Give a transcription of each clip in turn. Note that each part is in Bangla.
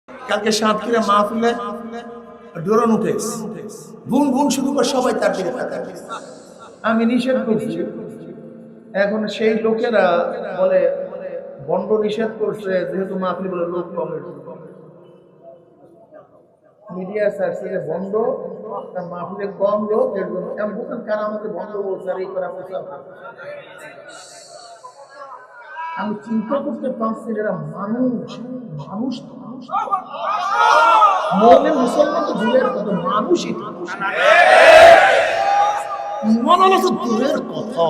কালকে সাতক্ষীরা মাহফিলে ড্রোন উঠেছে, ভুন ভুন শুরু করে সবাই তার দিকে তাকায়। আমি নিষেধ করছি, এখন সেই লোকেরা বলে বন্ড নিষেধ করছে যেহেতু মাহফিল বলে লোক কমের মিডিয়া চাচ্ছে যে বন্ড তার মাহফিলে কম লোক, এর জন্য এমন বলছেন কারণ আমাকে বন্ড বলছে আর এই করা প্রচার। আমি চিন্তা করতে পারছি এরা মানুষ মানুষ তো মানুষ, মুমিন মুসলমান তো দূরের কথা, মানুষই তো ইমান হলো তো দূরের কথা,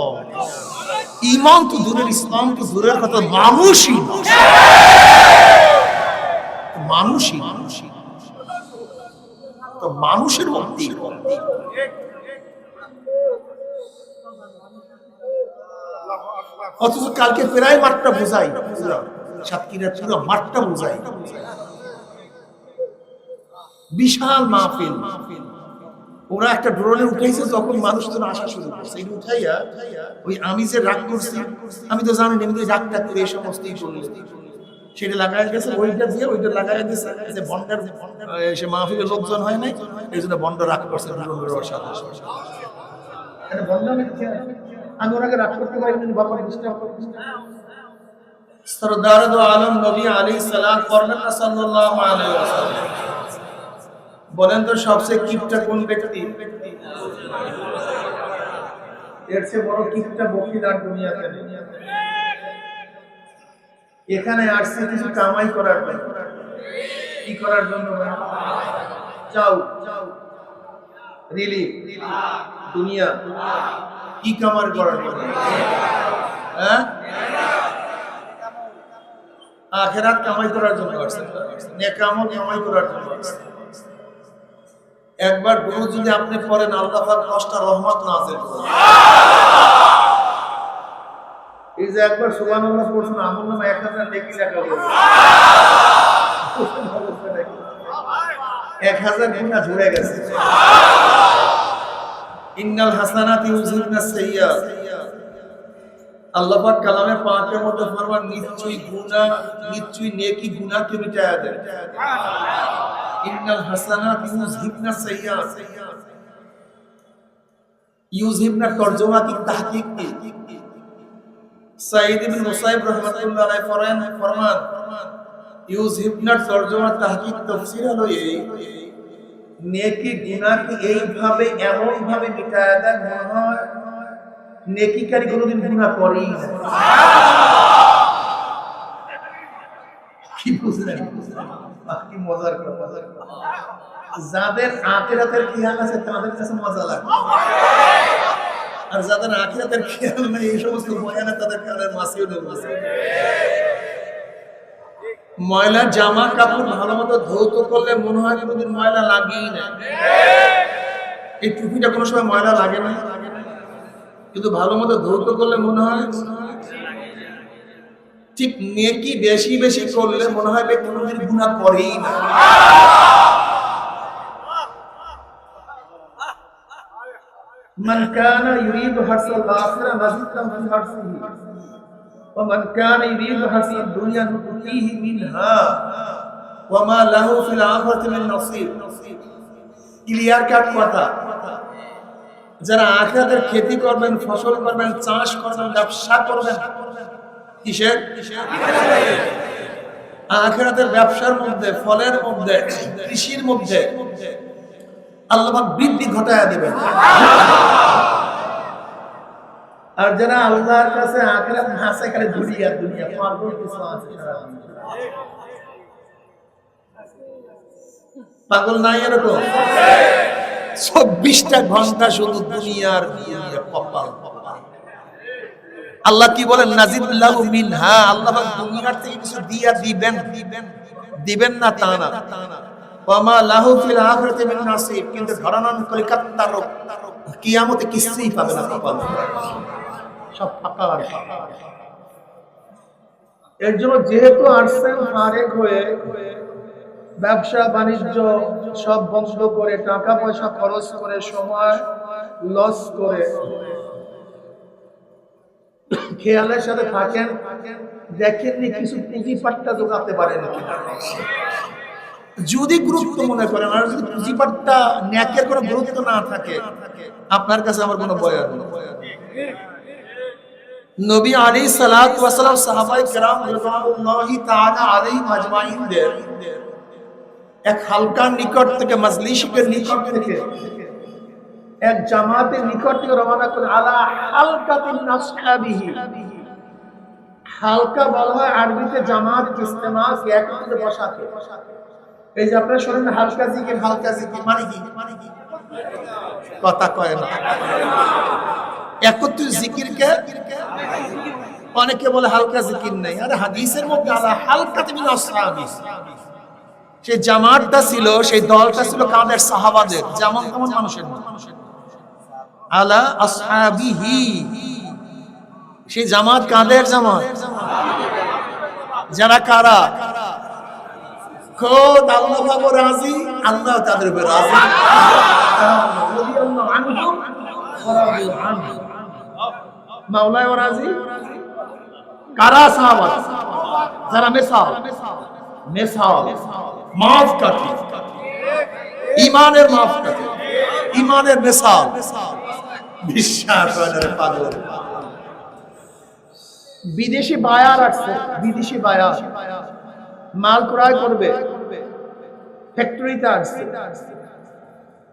ইমান তো দূরের, ইসলাম তো দূরের কথা, মানুষই মানুষই মানুষই তো মানুষের মধ্যে। অথচ কালকে প্রায় মাঠটা বোঝাই, সাতক্ষীরা পুরো মাঠটা বোঝাই, বিশাল মাহফিল। ওরা একটা ড্রোনে উঠেছে, যখন মানুষজন আসা শুরু করছে, এটা উঠাইয়া ওই আমি যে রাগ করছি, আমি তো জানি এমনি রাগটা করে এই সমস্তই করলো, সেটা লাগাই গেছে, ওইটা দিয়ে ওইটা লাগাই গেছে যে বন্ডার সে মাহফিলের লোকজন হয় নাই, এই জন্য বন্ড রাগ করছে ড্রোনের সাথে। আমি ওনাকে রাগ করতে পারি কিন্তু বাবার ডিস্টার্ব সরদার দো আলম নবী আলাইহিস সালাম ফরমান সাল্লাল্লাহু আলাইহি ওয়াসাল্লাম বলেন তো সবচেয়ে কিপটা কোন ব্যক্তি? এর চেয়ে বড় কিপটা বকিদার দুনিয়াতে নেই। এখানে আসছে কিছু কামাই করার জন্য, কি করার জন্য? চাও রিলি দুনিয়া কি কামার করার জন্য? হ্যাঁ, আখিরাত কামাই করার জন্য আসছে, নেক আমল কামাই করার জন্য আসছে। একবার গুরু যদি আপনি পড়েন আল্লাহ পাক 10টা রহমত নাযিল করেন। এই যে একবার সুবহানাল্লাহ পড়ছেন, আমল নামে 1000 নেকি লেখা হবে, 1000 গুনাহ ঝরে গেছে। ইন্নাল হাসানাতি ইউযহিবনাস সাইয়্যাত, আল্লাহ পাক কালামে পাকের মধ্যে ফরমান নিশ্চয়ই গুনাহ, নিশ্চয়ই নেকি গুনাহকে মিটায়া দেয়। ইন্নাল হাসানাতি ইউযহিবনাস সাইয়্যাত, ইউযহিবনা তরজমা কি তাহকিক কি? সাইয়্যিদ ইবনে মুসাইব রাহমাতুল্লাহ আলাইহি ফরমান ইউযহিবনা তরজমা তাহকিক তাফসীর হলো এই, নেকি গুনাহকে এইভাবে এমন ভাবে মিটায়া দেয় মনে হয় নেকিকারী কোনোদিন গুনাহ করেই না। কি বুঝলেন? কি মজার কথা। যাদের আখিরাতের খেয়াল আছে তাদের কাছে মজা লাগে, আর যাদের আখিরাতের খেয়াল নেই এই সমস্ত বয়ানে তাদের কানের মাছিও নেই। ময়লা জামা কাপড় ভালো মতো ধৌত করলে মনে হয় কোনোদিন ময়লা লাগেই না। এই টুপিটা কোনো সময় ময়লা লাগে না, কিন্তু ভালো মতো ধৌত করলে মনে হয়। ঠিক নেকি বেশি বেশি করলে মনে হয় কোনোদিন গুনাহ করেই না। মান কানা ইউরিদু হাসাল আখিরা নাযিদু ফি হারসিহি ওয়া মান কানা ইউরিদু হাসাল দুনিয়া নুতিহি মিনহা ওয়া মা লাহু ফিল আখিরাতি মিন নসিব। ক্লিয়ার কাট কথা। যারা আখিরাতের খেতি করবেন, ফসল করবেন, চাষ করবেন, ব্যবসা করবেন, কিসের? আখিরাতের ব্যবসার মধ্যে, ফলের মধ্যে, কৃষির মধ্যে আল্লাহ পাক বৃদ্ধি ঘটায়া দিবেন। আর যারা আল্লাহর কাছে আখিরাত হাসে খালি দুনিয়া দুনিয়া পাগল কিছু আছে, পাগল নাই এরকম? 24টা ঘন্টা শুধু দুনিয়ার দুনিয়া, কপাল। আল্লাহ কি বলেন? নাজিদুল্লাহু মিনহা, আল্লাহ পাক দুনিয়ার থেকে কিছু দিয়া দিবেন, দিবেন না তা না। ওয়া মা লাহু ফিল আখিরাতি মিন নাসিব, কিন্তু ধরানান কলিকাত্তার কিয়ামতে কিছুই পাবে না, কপাল সব ফাঁকা আর ফাঁকা। এর জন্য যেহেতু আসছেন ফারেক হয়ে, ব্যবসা বাণিজ্য সব বন্ধ করে, টাকা পয়সা খরচ করে, সময় লস করে, খেয়ালের সাথে থাকেন, দেখেননি কিছু পুঁজি পাট্টা জোগাতে পারেন কিনা। যদি গুরুত্ব মনে করেন, আর যদি পুঁজিপাটটা ন্যাকের কোনো গুরুত্ব না থাকে, আপনার কাছে আমার কোনো বয়ান নেই। নবী আলাইহিস সালাতু ওয়াস সালাম সাহাবায়ে কেরাম রাদিয়াল্লাহু তাআলা আলাইহিম আজমাইনদের এক হালকার নিকট থেকে, মাজলিসের নিকট থেকে, এক জামাতের নিকট থেকে রওনা করে আলা হালকাতিন আসহাবিহি। হালকা বলা হয় আরবিতে জামাত, ইজতিমা, একত্রে বসাতে। এই যে আপনারা শুনেন হালকা জিকির, হালকা জিকির মানে কি? কথা কয় না। একত্রে জিকিরকে অনেকে বলে হালকা জিকির নেই। আরে হাদিসের মধ্যে আলা হালকাতিন আসহাবিহি, সেই জামাতটা ছিল, সেই দলটা ছিল কাদের? সাহাবাদের, যেমন তেমন মানুষের না। আলা আসহাবিহি, সেই জামাত কাদের জামাত? যারা কারা? খোদ আল্লাহ পাক রাজি, আল্লাহ তাদের উপর রাজি। রাদিয়াল্লাহু আনহুম ওয়া রাদু আনহু, মাওলানা রাজি। কারা সাহাবা? যারা মিসাল মাফ কাটি, ইমানের মাফ কাটি, ইমানের মিসাল, বিশ্বাস হয় পাগল। বিদেশি বায়ার আসছে, বিদেশি বায়ার মাল ক্রয় করবে, ফ্যাক্টরিতে আসছে।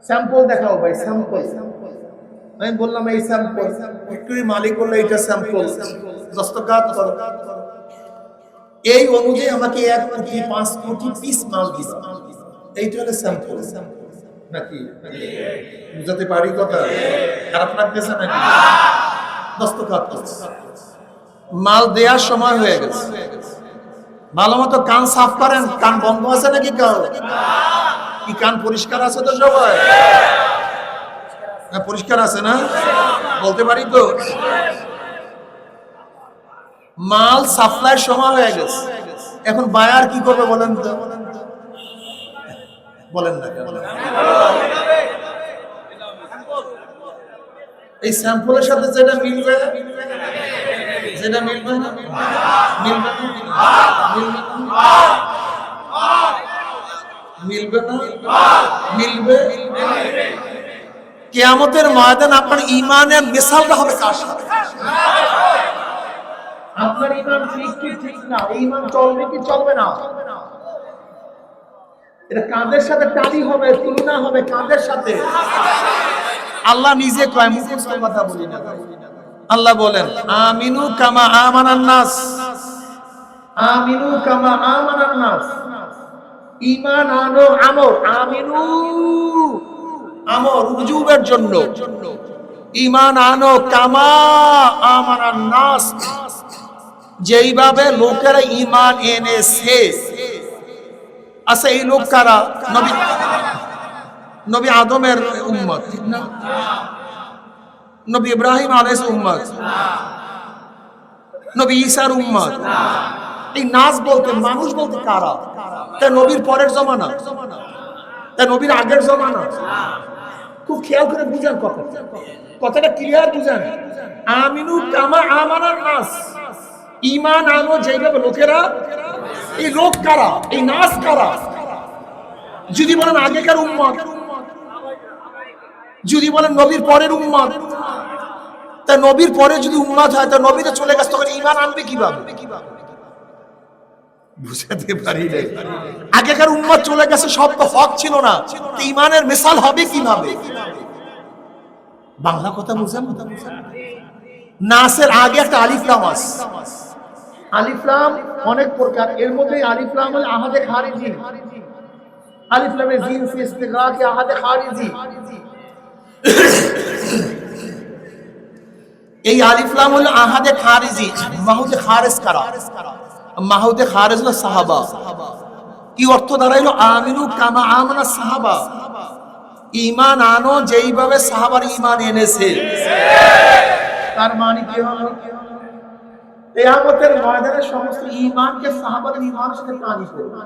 স্যাম্পল দেখাও ভাই, স্যাম্পল। আমি বললাম এই স্যাম্পল, ফ্যাক্টরি মালিক বললো এটা স্যাম্পল, দস্তখত করো। এই অনুযায়ী আমাকে 1 কোটি 5 কোটি পিস মাল দিবা, এইটা হলো স্যাম্পল। নাকি বুঝাতে পারি কথা? খারাপ লাগতেছে নাকি? দস্তখত মাল দেওয়ার সময় হয়ে গেছে। ভালো মতো কান সাফ করেন, কান বন্ধ আছে নাকি? কি কান পরিষ্কার আছে তো সবাই? পরিষ্কার আছে না? বলতে পারি তো? মাল সাপ্লাইয়ের সময় হয়ে গেছে, এখন বায়ার কি করবে বলেন তো? বলেন না। এই স্যাম্পলের সাথে যেটা মিলবে, যেটা মিলবে না, মিলবে না, মিলবে না, মিলবে। কিয়ামতের ময়দান আপনার ঈমানের মিসালটা হবে কার সাথে? আপনার ঈমান ঠিক কি ঠিক না, ঈমান চলবে কি চলবে না, এটা কাদের সাথে টালি হবে, তুলনা হবে কাদের সাথে? আল্লাহ নিজে কয়, মুখস্থ কথা বলি না। আল্লাহ বলেন আমিনু কামা আমানান নাস, আমিনু কামা আমানান নাস, ঈমান আনো, আমর, আমিনু আমর উজুবের জন্য, ঈমান আনো কামা আমানান নাস, যেইভাবে লোকেরা ঈমান এনেছে। আচ্ছা এই লোক কারা? নবী আদমের উম্মত, ঠিক না? নবী ইব্রাহিম আলাইহিস উম্মত, নবী ঈসার উম্মত। এই নাস বলতে, মানুষ বলতে কারা? তা নবীর পরের জমানা, তা নবীর আগের জমানা? খুব খেয়াল করে বুঝেন কথাটা ক্লিয়ার বুঝেন। আমিনু কামা আমানান নাস, ঈমান আনো যেইভাবে লোকেরা। এই লোক কারা? এই নাস কারা? যদি বলেন আগেকার উম্মত, যদি বলেন নবীর পরের উম্মত, তা নবীর পরে যদি উম্মত হয়, তা নবীতে চলে গেছে, তখন ঈমান আনবে কিভাবে? বুঝাতে পারি না। আগেকার উম্মত চলে গেছে, সব তো হক ছিল না, ঈমানের মিসাল হবে কিভাবে? বাংলা কথা বুঝেন। নাসের আগে একটা আলিফ লাম আছে। আলিফ লাম অনেক প্রকার, এর মধ্যে আলিফ লাম হল আহাদে খারিজি। আলিফ লামে জিনস ইস্তিগরাক আহাদে খারিজি। এই আলিফ লাম হলো আহাদে খারিজি। মাহুদে খারিজ কারা? মাহুদে খারিজ হলো সাহাবা। কি অর্থ দাঁড়াইলো? আমিনু কামা আমানা সাহাবা, ঈমান আনো যেইভাবে সাহাবার ঈমান এনেছে। তার মানে কি হলো? কিয়ামতের ময়দানে সমস্ত ঈমানকে সাহাবার ঈমানের সাথে টানি করবে।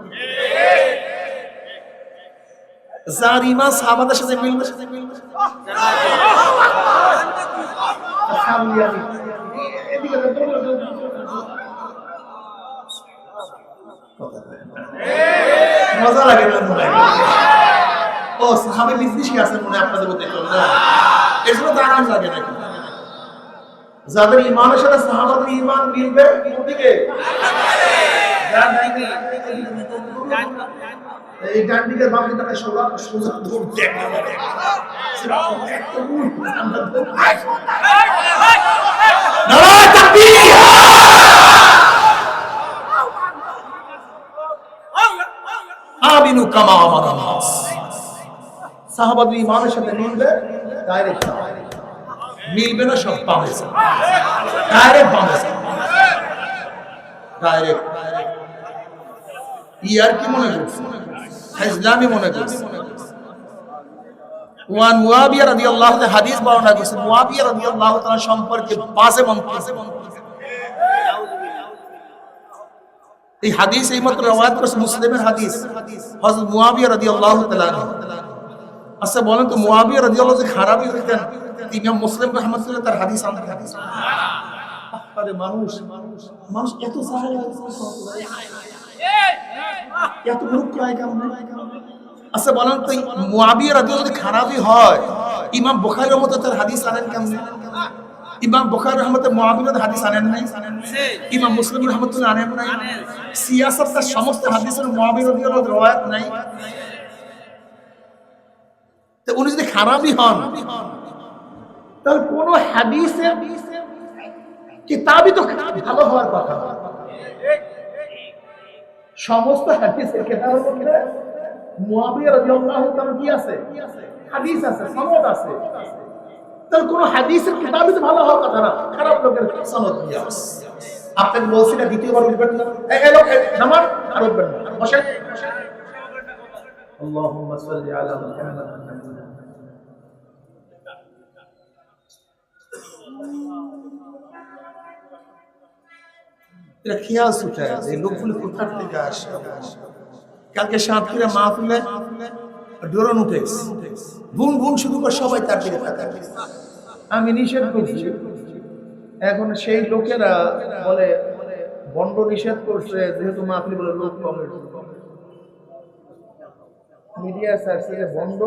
যার ঈমান সাহাবাদের সাথে মিলবে, মজা লাগে না মনে হয়। ও সাহাবী বিদ্বেষী আছে মনে আপনাদের মধ্যে কেউ না, এর জন্য তো আরাম লাগে নাকি? যাদের ইমানের সাথে সাহাবাদের ইমান মিলবে ওদিকে যার নাই এই ডান দিকে বাম দিকে সোজা সোজা দৌড় দেখ নারায়ে তাকবীর। আমিনু কামা আমানা নাস। সাহাবাদের ইমানের সাথে মিলবে ডাইরেক্ট, মিলবে না সব পাবে ডাইরেক্ট, পাবে ডাইরেক্ট। ইয়ার কি মনে করছে, ইসলামী মনে করছে। ওয়ান মুয়াবিয়া রাদিয়াল্লাহু তাআলা হাদিস বর্ণনা করেছে, মুয়াবিয়া রাদিয়াল্লাহু তাআলা সম্পর্কে বাজে মন্তব্য। এই হাদিস এইমাত্র রওয়ায়াত করেছে মুসলিমের হাদিস, হযরত মুয়াবিয়া রাদিয়াল্লাহু তাআলা। আচ্ছা বলেন তো মুয়াবিয়া রাদিয়াল্লাহু তাআলা খারাপই হইতেন, ইমাম মুসলিম রাহমাতুল্লাহ তার হাদিস আনতে হাদিস। আরে মানুষ মানুষ এত সাহায্য এত মূর্খ হয় কেমন? আচ্ছা বলেন তো মুয়াবিয়া রাদিয়াল্লাহু যদি খারাপই হয়, ইমাম বুখারী রাহমাতুল্লাহ তার হাদিস আনেন কেমন? ইমাম বুখারী রাহমাতুল্লাহ মুয়াবিয়ার হাদিস আনেন নাই? ইমাম মুসলিম রাহমাতুল্লাহ আনেন নাই? সিয়াসত তার সমস্ত হাদিসের মুয়াবিয়া রাদিয়াল্লাহু রওয়ায়াত নাই? তো উনি যদি খারাপই হন তাহলে কোন হাদিসের কিতাবই তো ভালো হওয়ার কথা। সমস্ত হাদিসের কিতাবের মধ্যে মুয়াবিয়া রাদিয়াল্লাহু তাআলা কি আছে? হাদিস আছে, সনদ আছে। তাহলে কোন হাদিসের কিতাবই তো ভালো হওয়ার কথা না, খারাপ লোকের সনদ নিয়ে আস। আপনাকে বলছি না দ্বিতীয়বার উঠবেন না, এই লোক নামান আর উঠবেন না, বসেন। আল্লাহুম্মা সাল্লি আলা মুহাম্মাদ। এটা খেয়াল ছুটে এই লোকগুলো কোথার থেকে আসে। কালকে সাতক্ষীরা মাহফিলে ড্রোন উঠেছে, বুন বুন শুরু করে সবাই তার দিকে তাকায়। আমি নিষেধ করছি, এখন সেই লোকেরা বলে বন্ড নিষেধ করছে যেহেতু মাহফিল বলে লোক কমে। মিডিয়া চাইছে যে বন্ড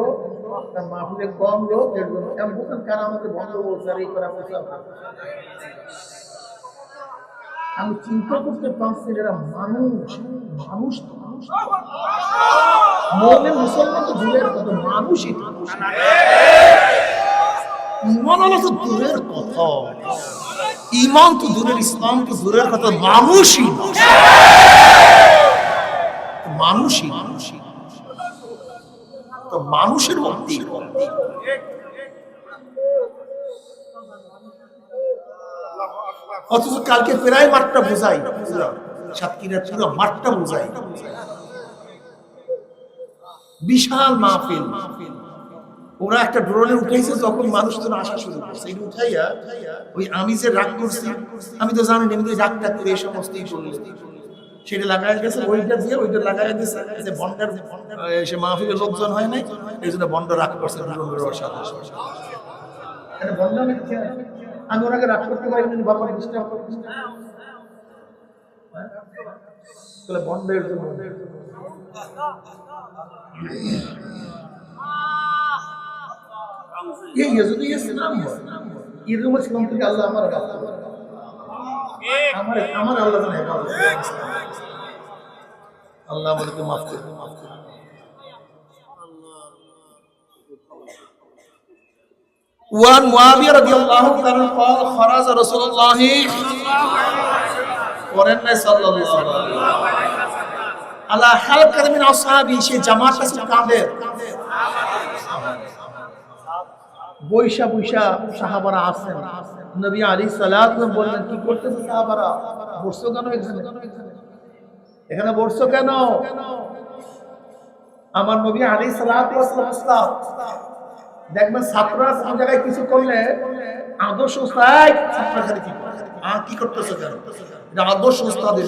তার মাহফিলে কম লোক, এর জন্য এমন বলতেন কারণ আমাকে বন্ধ বলছে আর এই করা প্রচার। আমি চিন্তা করতে পারছি যারা মানুষ মানুষ মুমিন মুসলমান তো দূরের কথা, মানুষই ইমান হলো তো দূরের কথা, ইমান তো দূরের, ইসলাম তো দূরের কথা, মানুষই মানুষই তো মানুষের মধ্যে। অথচ কালকে প্রায় মাঠটা বোঝাই, সাতক্ষীরার পুরো মাঠটা বোঝাই, বিশাল মাহফিল। ওরা একটা ড্রোনে উঠেছে, যখন মানুষ তো আসা শুরু করছে, এটা উঠাইয়া ওই আমি যে রাগ করছি, আমি তো জানি আমি তো রাগটা করে এই সমস্তই করলে সেটা লাগাই গেছে, ওইটা দিয়ে ওইটা লাগাই গেছে যে বন্ডার সে মাহফিলের লোকজন হয় নাই, এই জন্য বন্ড রাগ করছে ড্রোনের সাথে। আমি ওনাকে রাগ করতে পারি না, বাবা ডিস্টার্ব করতে বন্ডের জন্য। এই যদি ইসলাম হয়, এরকম ইসলাম থেকে আল্লাহ আমার আমার আল্লাহ জানে, আল্লাহ আমাদেরকে মাফ করে। وعن معاوية رضي الله عنه قال خرج رسول الله صلى الله على حلقة من أصحابه সে জামাতটা ছিল কাদের? বৈশা বৈশা সাহাবারা আছেন, নবী আলাইহিস সালাতু ওয়াস সালাম বললেন কি করতেছে সাহাবারা, বসছো কেন এখানে বসছো কেন? আমার নবী আলাইহিস সালাতু ওয়াস সালাম দেখবেন ছাত্ররা কোন জায়গায় কিছু করলে আদর্শ উস্তাদ ছাত্ররা খালি কি করতেছে কেন, এটা আদর্শ উস্তাদের।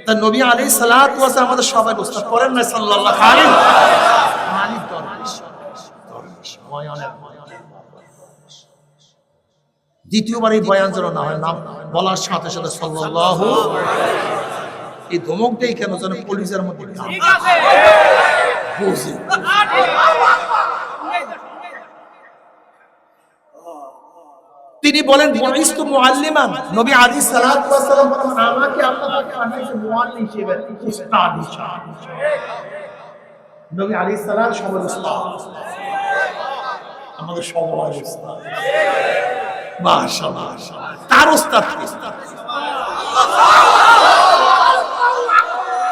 তা নবী আলাইহিস সালাতু ওয়াস সালাম আমাদের সবাই উস্তাদ করেন না সাল্লাল্লাহু আলাইহি ওয়াসাল্লাম। দ্বিতীয়বার এই বয়ান যেন না হয়, নাম বলার সাথে সাথে সাল্লাল্লাহু এই ধমক দেই কেন যেন পুলিশের মধ্যে বুঝি। তিনি বলেন বুইস্তু মুআল্লিমান, নবী আলাইহিস সালাতু ওয়াস সালাম বলেন আমাকে আল্লাহ পাক পাঠিয়েছে মুআল্লিম হিসেবে, উস্তাদ হিসেবে। নবী আলাইহিস সালাম সবার উস্তাদ, আমাদের সবার উস্তাদ। মাশাআল্লাহ, তার উস্তাদ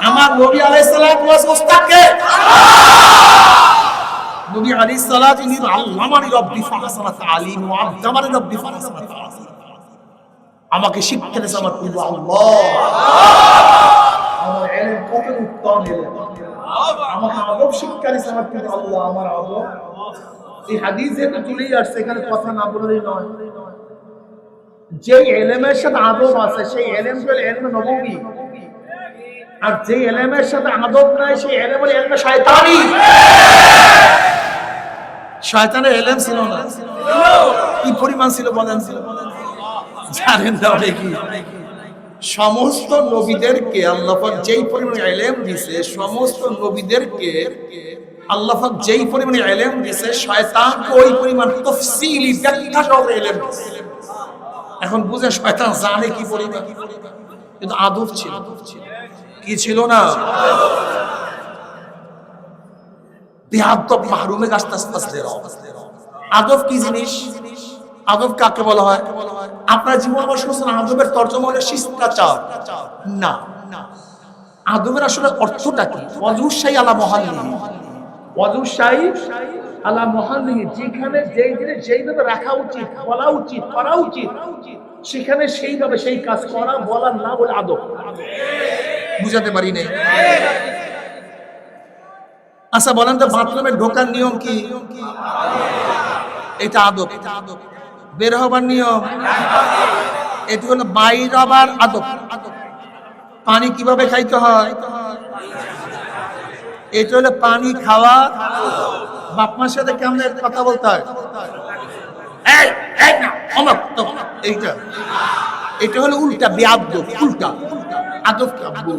আমার নবী আলাইহিস সালাতু ওয়াস উস্তাদ কে? নবী আলাইহিস সালাতু ইনি আল্লামানি রব্বি ফাহসানা তালিম ওয়া আদামানি রব্বি ফাহসানা তালিম। আমাকে শিক্ষা দিয়েছে আমার প্রভু আল্লাহ। আমার ইলম কত উত্তম ইলম, আমাকে আদব শিক্ষা দিয়েছে আমার প্রভু আল্লাহ। আমার আদব এই হাদিসে তো চলেই আসছে, এখানে কথা না বললেই নয়। যে ইলমের সাথে আদব আছে সেই ইলম হলো ইলমে নববী, আর যে ইলমের সাথে আদব নাই সেই ইলম হলো ইলমে শয়তানি। শয়তানের ইলম ছিল না, কি পরিমাণ ছিল বলেন? জানেন না কি সমস্ত নবীদেরকে আল্লাহ পাক যেই পরিমাণে ইলম দিয়েছে, সমস্ত নবীদেরকে আল্লাহ পাক যেই পরিমাণে ইলম দিয়েছে, শয়তানকে ওই পরিমাণ তাফসীলি ব্যাখ্যা সহ ইলম দিয়েছে। এখন বুঝে শয়তান জানে কি পরিমাণ, কিন্তু আদব ছিল কি ছিল না? বেয়াদব মাহরুমে গাছতে আস্তে আদব কি জিনিস? আদব কাকে বলা হয়? আপনার জীবন শুনছেন আদবের তর্জমা হলো শিষ্টাচার না। আদবের আসলে অর্থটা কি? ওয়াজুশাই আলা মুহাল্লিহি, ওয়াজুশাই আলা মুহাল্লিহি, যেখানে যেই জিনিস যেইভাবে রাখা উচিত, বলা উচিত, করা উচিত, সেখানে সেইভাবে সেই কাজ করা, বলা না বলে আদব। বুঝাতে পারি নাই? আচ্ছা বলেন তো বাথরুমে ঢোকার নিয়ম কি? এটা আদব। বের হবার নিয়ম এটি হলো বাইর হবার আদব। পানি কিভাবে খাইতে হয় এটা হলো পানি খাওয়া। বাপ মার সাথে কেমন কথা বলতে হয়? এইটা এটা হলো উল্টা, বেয়াদব, উল্টা আদব। আব্বু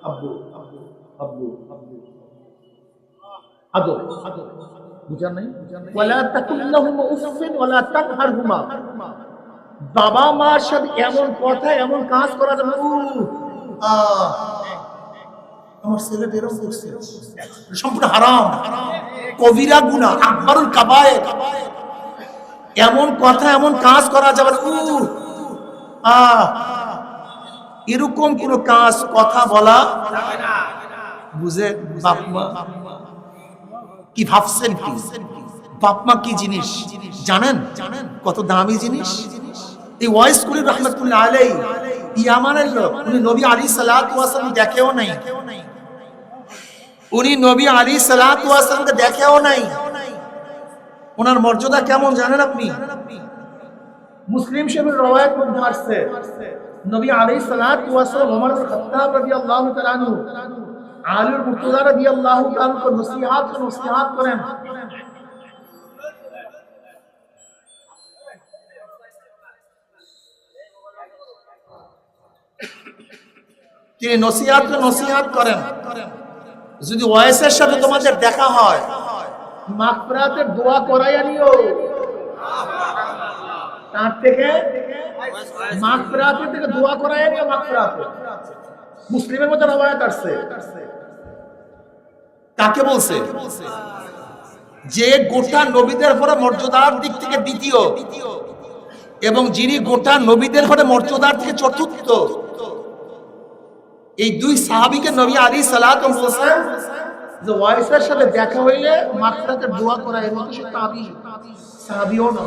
আব্বু আব্বু আদব, বুঝার নাই? ওয়ালা তাকুল্লাহুমা উফিন ওয়ালা তানহারহুমা, বাবা মার সাথে এমন কথা এমন কাজ করা যাবে আমার ছেলে এরকম করছে, সম্পূর্ণ হারাম, কবিরা গুনাহ, আকবারুল কাবায়ের। এমন কথা এমন কাজ করা যাবে এরকম কোন কাজ কথা বলা যাবে না। বুঝে বাপ মা কি ভাবছেন? কি বাপ মা কি জিনিস জানেন? কত দামি জিনিস। এই ওয়াইস কুলি রাহমাতুল্লাহ আলাইহি ইয়ামানের লোক, উনি নবী আলাইহিস সালাতু ওয়াস সালাম দেখেও নাই, উনি নবী আলাইহিস সালাতু ওয়াস সালামকে দেখেও নাই। ওনার মর্যাদা কেমন জানেন আপনি? মুসলিম শরীফের রওয়ায়াত মধ্যে আসছে নবী আলাইহিস সালাতু ওয়াস সালাম ওমর ইবনে খাত্তাব রাদিয়াল্লাহু তাআলা আনহু আলীর মুর্তজা রাদিয়াল্লাহু তাআলা को নসিহত করেন। তিনি নসিহত করেন, যদি ওয়াইসের সাথে তোমাদের দেখা হয় মাগফিরাতের দোয়া করাইয়া নিও। তার থেকে মাগফিরাতের থেকে দোয়া করাইয়া নিও। মাগফিরাতে মুসলিমের মধ্যে রওয়ায়াত আসছে। কাকে বলছে? যে গোটা নবীদের পরে মর্যাদার দিক থেকে দ্বিতীয় এবং যিনি গোটা নবীদের পরে মর্যাদার থেকে চতুর্থ, এই দুই সাহাবীকে নবী আলাইহিস সালাতু বলছেন যে ওয়াইসের সাথে দেখা হইলে মাগফিরাতের দোয়া করা। এর মধ্যে সে তাবী, সাহাবীও না।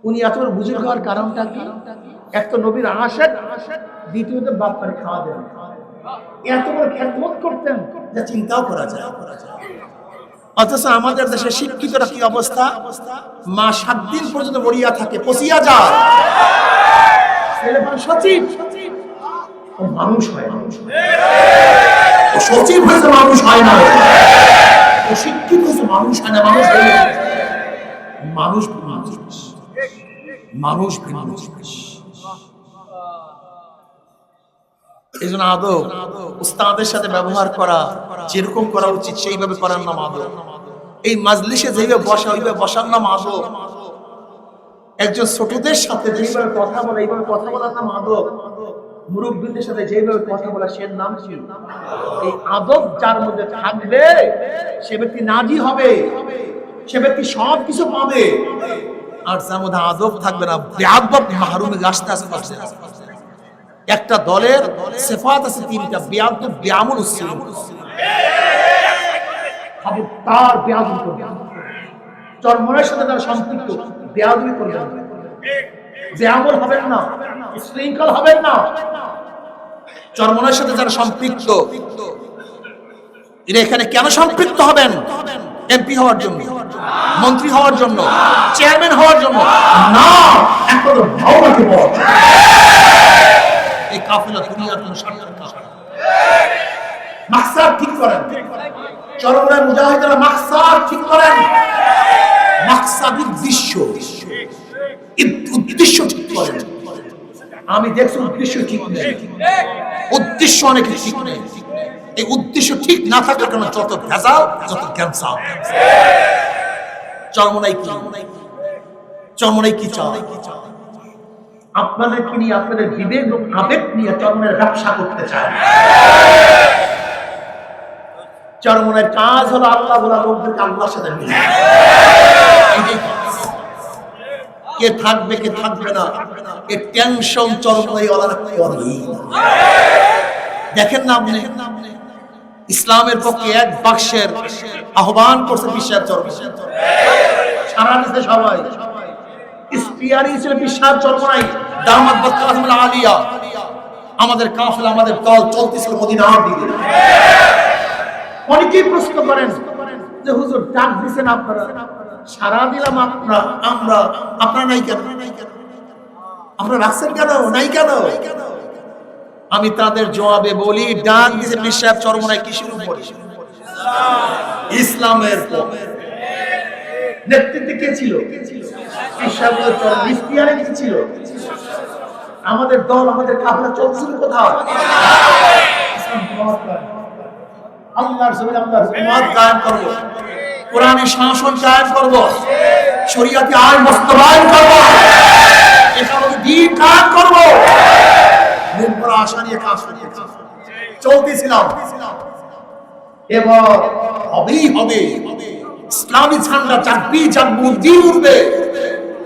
উনি এত বড় বুজুর্গ হওয়ার কারণটা কি? এক তো নবীর আশিক, দ্বিতীয়ত বাপমার খাওয়া দেন, এত বড় খেদমত করতেন যা চিন্তাও করা যায়। অথচ আমাদের দেশে শিক্ষিতরা কি অবস্থা? মা 7 দিন পর্যন্ত মরিয়া থাকে, পচিয়া যায়। ছেলে সচিব, ও মানুষ হয় না, ও সচিব হয়েছে মানুষ হয় না, ও শিক্ষিত হয়েছে মানুষ হয় না। মানুষ হয়ে মানুষ মানুষ। এই জন্য আদব উস্তাদের সাথে ব্যবহার করা যেরকম করা উচিত সেইভাবে করার নাম আদব। এই মাজলিসে যেভাবে বসা ওইভাবে বসার নাম আদব। একজন ছোটদের সাথে যেভাবে কথা বলা এইভাবে কথা বলার নাম আদব। মুরব্বীদের সাথে যেভাবে কথা বলা সে নাম কি? এই আদব যার মধ্যে থাকবে সে ব্যক্তি নাজি হবে, সে ব্যক্তি সব কিছু পাবে। আর যার মধ্যে আদব থাকবে না, বেয়াদব মাহরুমে আস্তে আস্তে আসবে। একটা দলের সিফাত আছে তিনটা, বেয়াদব, বেয়ামুল, উসসিল। খবরদার বেয়াদব করবে না। চরমনের সাথে তারা সম্পৃক্ত, বেয়াদবি করবেন না, বেয়ামুল হবেন না, শৃঙ্খল হবেন না। চরমনের সাথে যারা সম্পৃক্ত, এরা এখানে কেন সম্পৃক্ত হবেন? এমপি হওয়ার জন্য, মন্ত্রী হওয়ার জন্য, চেয়ারম্যান হওয়ার জন্য না, একমাত্র ভাওনাকে পাওয়ার জন্য। এই কাফেলা দুনিয়ার জন্য সার্থক কাফেলা। মাকসাদ ঠিক করেন, চরমনের মুজাহিদরা মাকসাদ ঠিক করেন। মাকসাদ উদ্দেশ্য, উদ্দেশ্য ঠিক করেন। আমি দেখছি উদ্দেশ্য ঠিক নেই, উদ্দেশ্য অনেক ঠিক নেই। এই উদ্দেশ্য ঠিক না থাকার কারণে যত ভেজাল, যত ক্যান্সার। চরমনাই কি, চরমনাই কি চায়? আপনাদেরকে নিয়ে, আপনাদের বিবেক এবং আবেগ নিয়ে চরমনের ব্যবসা করতে চায়। চরমনের কাজ হলো আল্লাহ বলা লোকদেরকে আল্লাহর সাথে মিলে। কে থাকবে কে থাকবে না এ টেনশন চরমনাই ওয়ালারা করে। দেখেন না আপনি ইসলামের পক্ষে এক বাক্সের আহ্বান করছে বিশ্বাস চরমনাই, সারা দেশে সবাই স্পিয়ারি ছিল বিশ্বাস চরমনাই, দামাত বরকাতুল আলিয়া। আমাদের কাফেলা, আমাদের দল চলতেছিল মদিনার দিকে। অনেকেই প্রশ্ন করেন যে হুজুর ডাক দিছেন আপনারা, সারা দিলাম আমরা, আপনারা নাই কেন? আপনারা রাখছেন কেন? নাই কেন? আমি তাদের জবাবে বলি, ডাক দিছে বিশ্বাস চরমনাই কিসের উপরে? ইসলামের পক্ষে। নেতৃত্বে কে ছিল? কি ছিল? আমাদের দল, আমাদের কাফেলা চলছিল কোথাও? আল্লাহর জমিনে আল্লাহর হুকুমত কায়েম করব, কোরআনের শাসন কায়েম করব, শরীয়তি আইন বাস্তবায়ন করব, ইসলামী দ্বীন কায়েম করব। মন ভরা আশা নিয়ে কাজ করতে চলতেছিলাম। এবার হবেই হবে, ইসলামী ঝান্ডা জাগবি, জাগবু, দ্বীন উঠবে,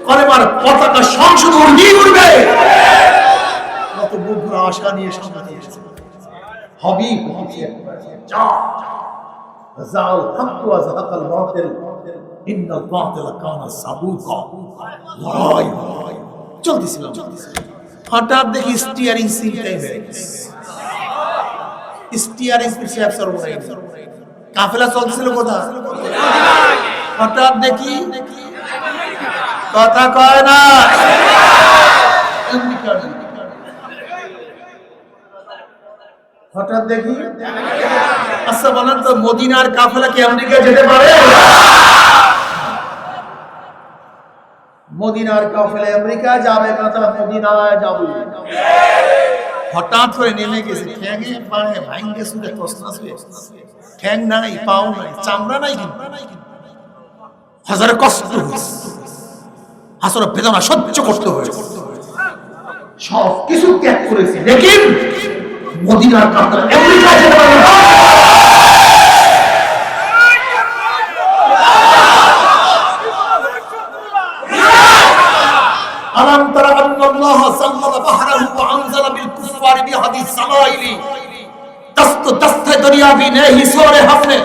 কলেমার পতাকা সংসদ উঠবে। কত মন ভরা আশা নিয়ে সামনে এসেছে। হবেই হচ্ছে যা যাল হক ওয়া যাহাকাল বাতিল ইন্নাল বাতিলা কানা যাহুকা। লড়াই চলতেছিল। হঠাৎ দেখি স্টিয়ারিং সিলটাই হয়ে গেছে। স্টিয়ারিং সিল চরমনাই, কাফেলা চলতেছিল কোথায়? হঠাৎ দেখি, কথা কয় না, হঠাৎ দেখি। আচ্ছা বলেন তো, মদিনার কাফেলা কি আমেরিকা যেতে পারে? মদিনার কাফেলা আমেরিকা যাবে না, তারা মদিনায় যাবে। হঠাৎ করে নেমে গেছে, ঠ্যাঙে পায়ে ভাঙ্গে সুরে তসনাস হয়ে, ঠ্যাং নাই, পাও নাই, চামড়া নাই, কিন্তু হাজারে কষ্ট হয়েছে, হাজারে বেদনা সহ্য করতে হয়েছে, সব কিছু ত্যাগ করেছে, লেকিন মদিনার কাফেলা আমেরিকা যেতে পারে না। ألم تر أن الله سلط بحره وأنزل بالكفار بهذه السمائل دست دست دریا بھی نہیں سورے ہم نے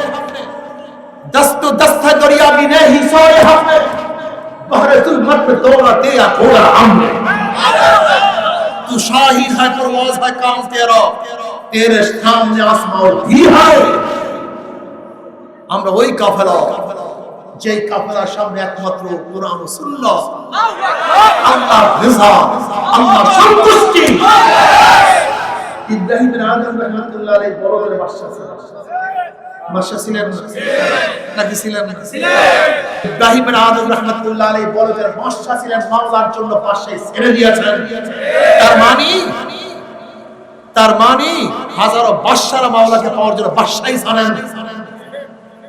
دست دست دریا بھی نہیں سورے ہم نے بحر ظلمت میں دوڑا دیا گھوڑا ہم نے تو شاہد ہے پرواز ہے کام تیرا تیرے سامنے آسمان بھی ہے আমরা ওই কাফেলা যেই কাফেলার সামনে একমাত্র কোরআন ও সুন্নাহ আল্লাহর রিজা আল্লাহর সন্তুষ্টি। ইব্রাহিম বিন আদম রাহমাতুল্লাহ আলাইহি বড় বড় বাদশা ছিলেন নাকি ছিলেন? ইব্রাহিম বিন আদম রাহমাতুল্লাহ আলাইহি বড় বড় বাদশা ছিলেন, মাওলার জন্য বাদশাহী ছেড়ে দিয়েছেন। তার মানে হাজারো বাদশারা মাওলাকে পাওয়ার জন্য বাদশাই জানেন,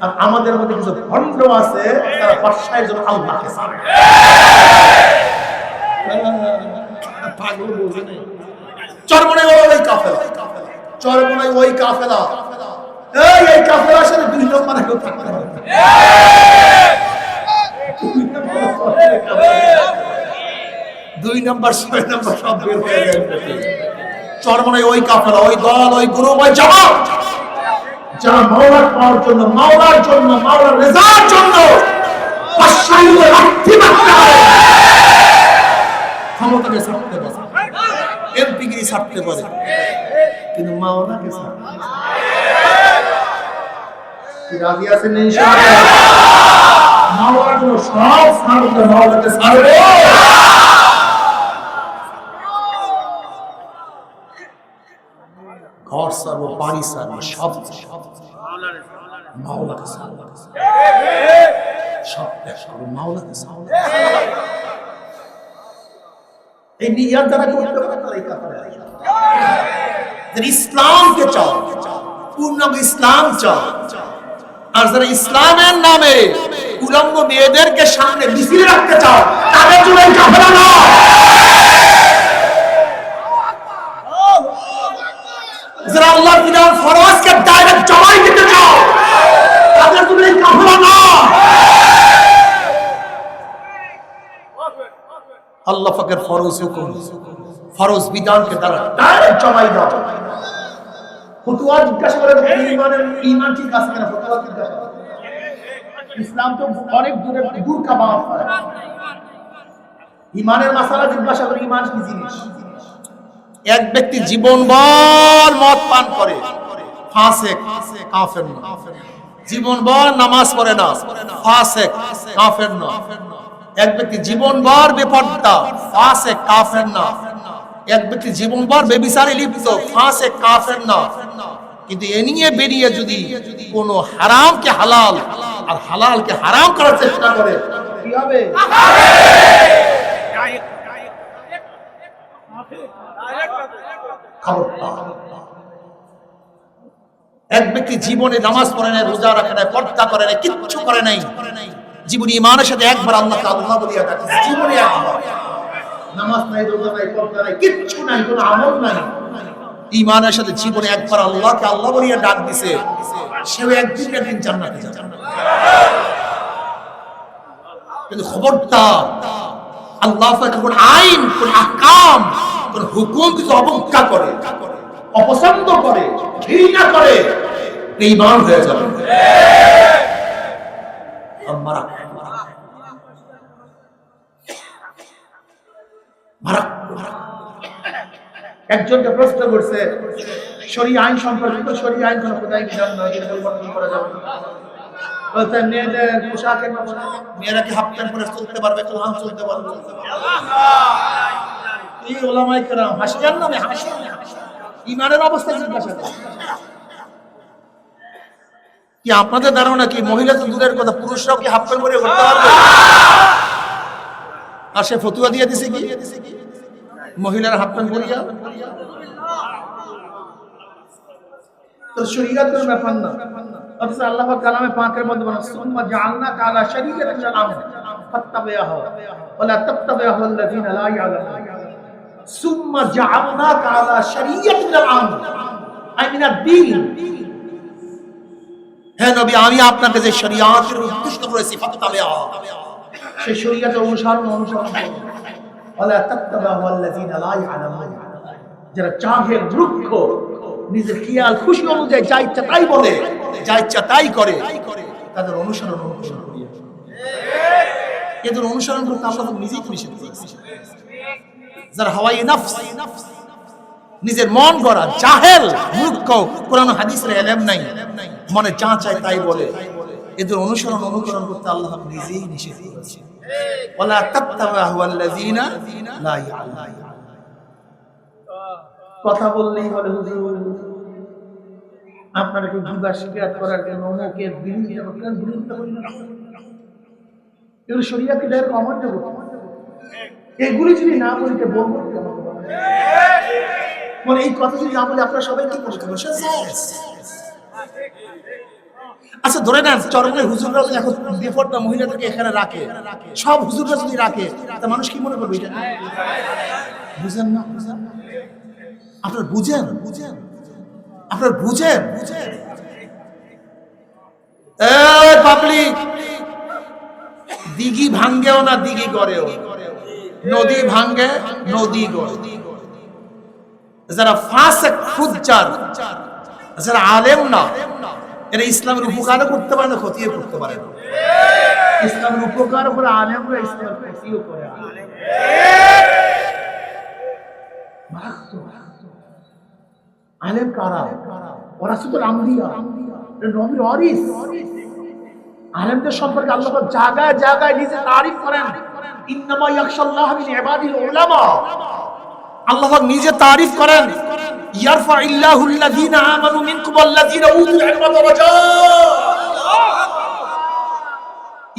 আর আমাদের মধ্যে কিছু ভণ্ড আছে তারা বাদশাহের জন্য আল্লাহকে জানে। পাগল বোঝে না। চরমনায় ওই কাফেলা, চরমনায় ওই কাফেলা, এই কাফেলার সাথে 2 নম্বরে কেউ থাকতে পারে না। 2 নম্বর 6 নম্বর সব বের হয়ে যায়। চরমনায় ওই কাফেলা, ওই দল, ওই গ্রুপ, ওই জামাত যারা মাওলার পাওয়ার জন্য, মাওলার জন্য, মাওলার রেজার জন্য বাদশাহীকে রাখতে পারে, ক্ষমতাকে ছাড়তে পারে, এমপিগিরি ছাড়তে পারে, কিন্তু মাওলাকে ছাড়তে পারে। কি রাজি আছেন ইনশাআল্লাহ? মাওলার জন্য সব ছাড়তে, মাওলাকে ছাড়বে। ঘর ছাড়বো, বাড়ি ছাড়বো, সব মাওলাকে ছাড়বো, সব ত্যাগ করবো, মাওলাকে ছাড়বো। এই নিয়ত যারা করতে পারে তারাই কাফের। যারা ইসলামকে চাও, পূর্ণাঙ্গ ইসলাম চাও, আর যারা ইসলামের নামে উলঙ্গ মেয়েদেরকে সামনে মিছিল রাখতে চাও, তাদের জন্য কাফের না। যারা আল্লাহর বিধান ফরজকে ডাইরেক্ট জমাই দিতে চাও, তাদের জন্য কাফের না। আল্লাহ পাকের ফরজ হুকুম, ফরজ বিধানকে তারা ডাইরেক্ট জমাই দাও। ফতোয়া জিজ্ঞাসা করে ঈমানের ঈমান ঠিক আছে কিনা, ফতোয়া জিজ্ঞাসা করে। ইসলাম তো অনেক দূর কা বাত হয়। ঈমানের মাসালা জিজ্ঞাসা করে, ঈমান কি জিনিস? এক ব্যক্তি জীবনভর মদ পান করে, ফাসিক, কাফের না। জীবনভর নামাজ পড়ে না, ফাসিক, কাফের না। এক ব্যক্তি জীবনভর বেপরদা, ফাসিক, কাফের না। এক ব্যক্তি জীবনভর বেবিচারে লিপ্ত, ফাসিক, কাফের না। কিন্তু এ নিয়ে বেরিয়ে যদি কোনো হারামকে হালাল আর হালালকে হারাম করার চেষ্টা করে, কি হবে? এক ব্যক্তি জীবনে নামাজ পড়ে নাই, রোজা রাখে নাই, পর্দা করে নাই, কিচ্ছু করে নাই, জীবনে ঈমানের সাথে একবার আল্লাহকে আল্লাহ বলিয়া ডাকে, জীবনে একবার নামাজ নাই, রোজা নাই, পর্দা নাই, কিচ্ছু নাই, কোনো আমল নাই, ঈমানের সাথে জীবনে একবার আল্লাহকে আল্লাহ বলিয়া ডাক দিছে, সেও একদিন একদিন জান্নাতে যাবে। কিন্তু খবরদার, আল্লাহ পাক কোন আইন, কোন আহকাম, কোন হুকুম কিছু অবজ্ঞা করে, অপছন্দ করে, ঘৃণা করে, বেঈমান হয়ে যাবে। একজনকে প্রশ্ন করছে শরীয়ত আইন সম্পর্কিত, শরীয়ত আইন কোন খোদাই বিধান নয়, যেটা পরিবর্তন করা যাবে না। বলতে মেয়েদের পোশাকের ব্যাপারে, মেয়েরা কি হাফ প্যান্ট পরে চলতে পারবে, কোরআন চলতে পারবে? এই ওলামায়ে কেরাম হাসিয়ার নামে হাসি, ঈমানের অবস্থা জিজ্ঞাসা করে। কি আপনাদের ধারণা কি মহিলা তো দূরের কথা, পুরুষরাও কি হাফ প্যান্ট পরে ঘুরতে পারবে? আর সে ফতুয়া দিয়ে দিছে কি মহিলারা হাফ প্যান্ট পরিয়া? তো শরীয়তের ব্যাপার না। অথচ আল্লাহ পাক কালামে পাকের মধ্যে বলেন, সুম্মা জাআলনাকা আলা শারীআতিন আল-আমর ফাত্তাবি'হা ওয়া লা তাত্তাবি'হু আল্লাযীনা লা ইয়া'লামুন। সুম্মা জাআলনাকা আলা শারীআতিন আল-আমর আই মিন আদ-দ্বীন। হে নবী, আমি আপনাকে যে শরীয়তের উদ্দেশ্য করেছি, ফাত্তাবি'হা, সেই শরীয়তের অনুসরণ করুন। ওয়া লা তাত্তাবি'হু আল্লাযীনা লা ইয়া'লামুন, যারা জাহেল, মূর্খ, নিজের খেয়াল খুশি অনুযায়ী যা ইচ্ছা তাই বলে, যা ইচ্ছা তাই করে, তাদের অনুসরণ করি। এদের অনুসরণ করতে আমরা তো নিজেই তো নিষেধ করেছি। যারা হাওয়াই নফস, নিজের মন গড়া, জাহেল, মূর্খ, কোরআন হাদিসের ইলম নাই, মনে যা চায় তাই বলে, এদের অনুসরণ করতে আল্লাহ নিজেই নিষেধ করেছেন। ওয়ালা তাত্তাবি'হু আল্লাযীনা লা ইয়া'লামুন। কথা বললেই বলে হুজুর আপনারা কি গীবত শিকায়ত করার জন্য অমুকের বিরোধিতা করতেন, বিরোধিতা করি না। এগুলো শরীয়তকে ডাইরেক্ট অমান্য করতে, এগুলি যদি না বলতে বলবো বলে এই কথা যদি না বলে আপনারা সবাই কি করতে পারবেন? আচ্ছা ধরে নেন চরমনের হুজুররা যদি এখন বেপরদা মহিলাদেরকে এখানে রাখে, সব হুজুররা যদি রাখে, তা মানুষ কি মনে করবে? এটা বুঝেন না? আপনার বুঝেন? আপনার বুঝেন? এই পাবলিক, দিঘি ভাঙ্গেও না দিঘি গড়েও, নদী ভাঙ্গে নদী গড়ে। যারা ফাসিক ফুজ্জার, যারা আলেম না, এরা ইসলামের উপকারও করতে পারে না, ক্ষতিও করতে পারে না। ইসলামের উপকার করে আলেমরা, ইসলামের ক্ষতিও করে। আলেম কারা? ওরা শুধু আম্বিয়া, নবীর ওয়ারিস। আলেমদের সম্পর্কে আল্লাহ পাক জায়গায় জায়গায় নিজে তারিফ করেন, ইন্নামা ইয়াখশাল্লাহ মিন ইবাদিল উলামা। আল্লাহ পাক নিজে তারিফ করেন, ইয়ারফাইল্লাহুল লাযিনা আমানু মিনকুম ওয়াল্লাযিনা উতুল ইলমা দারাজাত।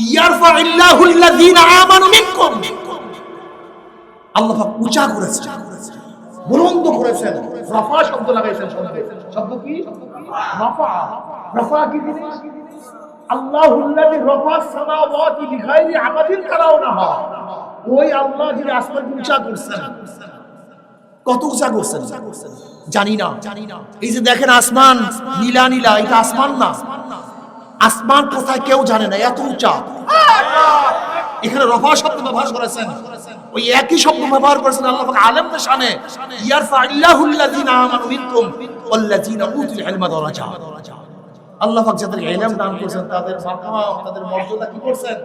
ইয়ারফাইল্লাহুল লাযিনা আমানু মিনকুম, আল্লাহ পাক উঁচা করেছেন, বুলন্দ করেছেন। রাফা শব্দ লাগাইছেন। শব্দ কি? রাফা। রাফা কি জিনিস? আল্লাহুল্লাযী রাফাস সামাওয়াতি বিগাইরি আমাদিন তারাউনাহা। ওই আল্লাহ যিনি আসমানকে উঁচা করছেন। কত উঁচা করছেন জানি না। এই যে দেখেন আসমান নীলা নীলা, এটা আসমান না। আসমান কোথায় কেউ জানে না, এত উঁচা। এখানে রফা শব্দ ব্যবহার করেছেন, ওই একই শব্দ ব্যবহার করেছেন আল্লাহ পাক আলেমদের শানে। ইয়ারফাইল্লাহুল লাযিনা আমানু মিনকুম ওয়াল্লাযিনা উতুল ইলমা দারাজাত। আল্লাহ পাক যাদের ইলম দান করেছেন তাদের মাকাম, তাদের মর্যাদা কি করছেন?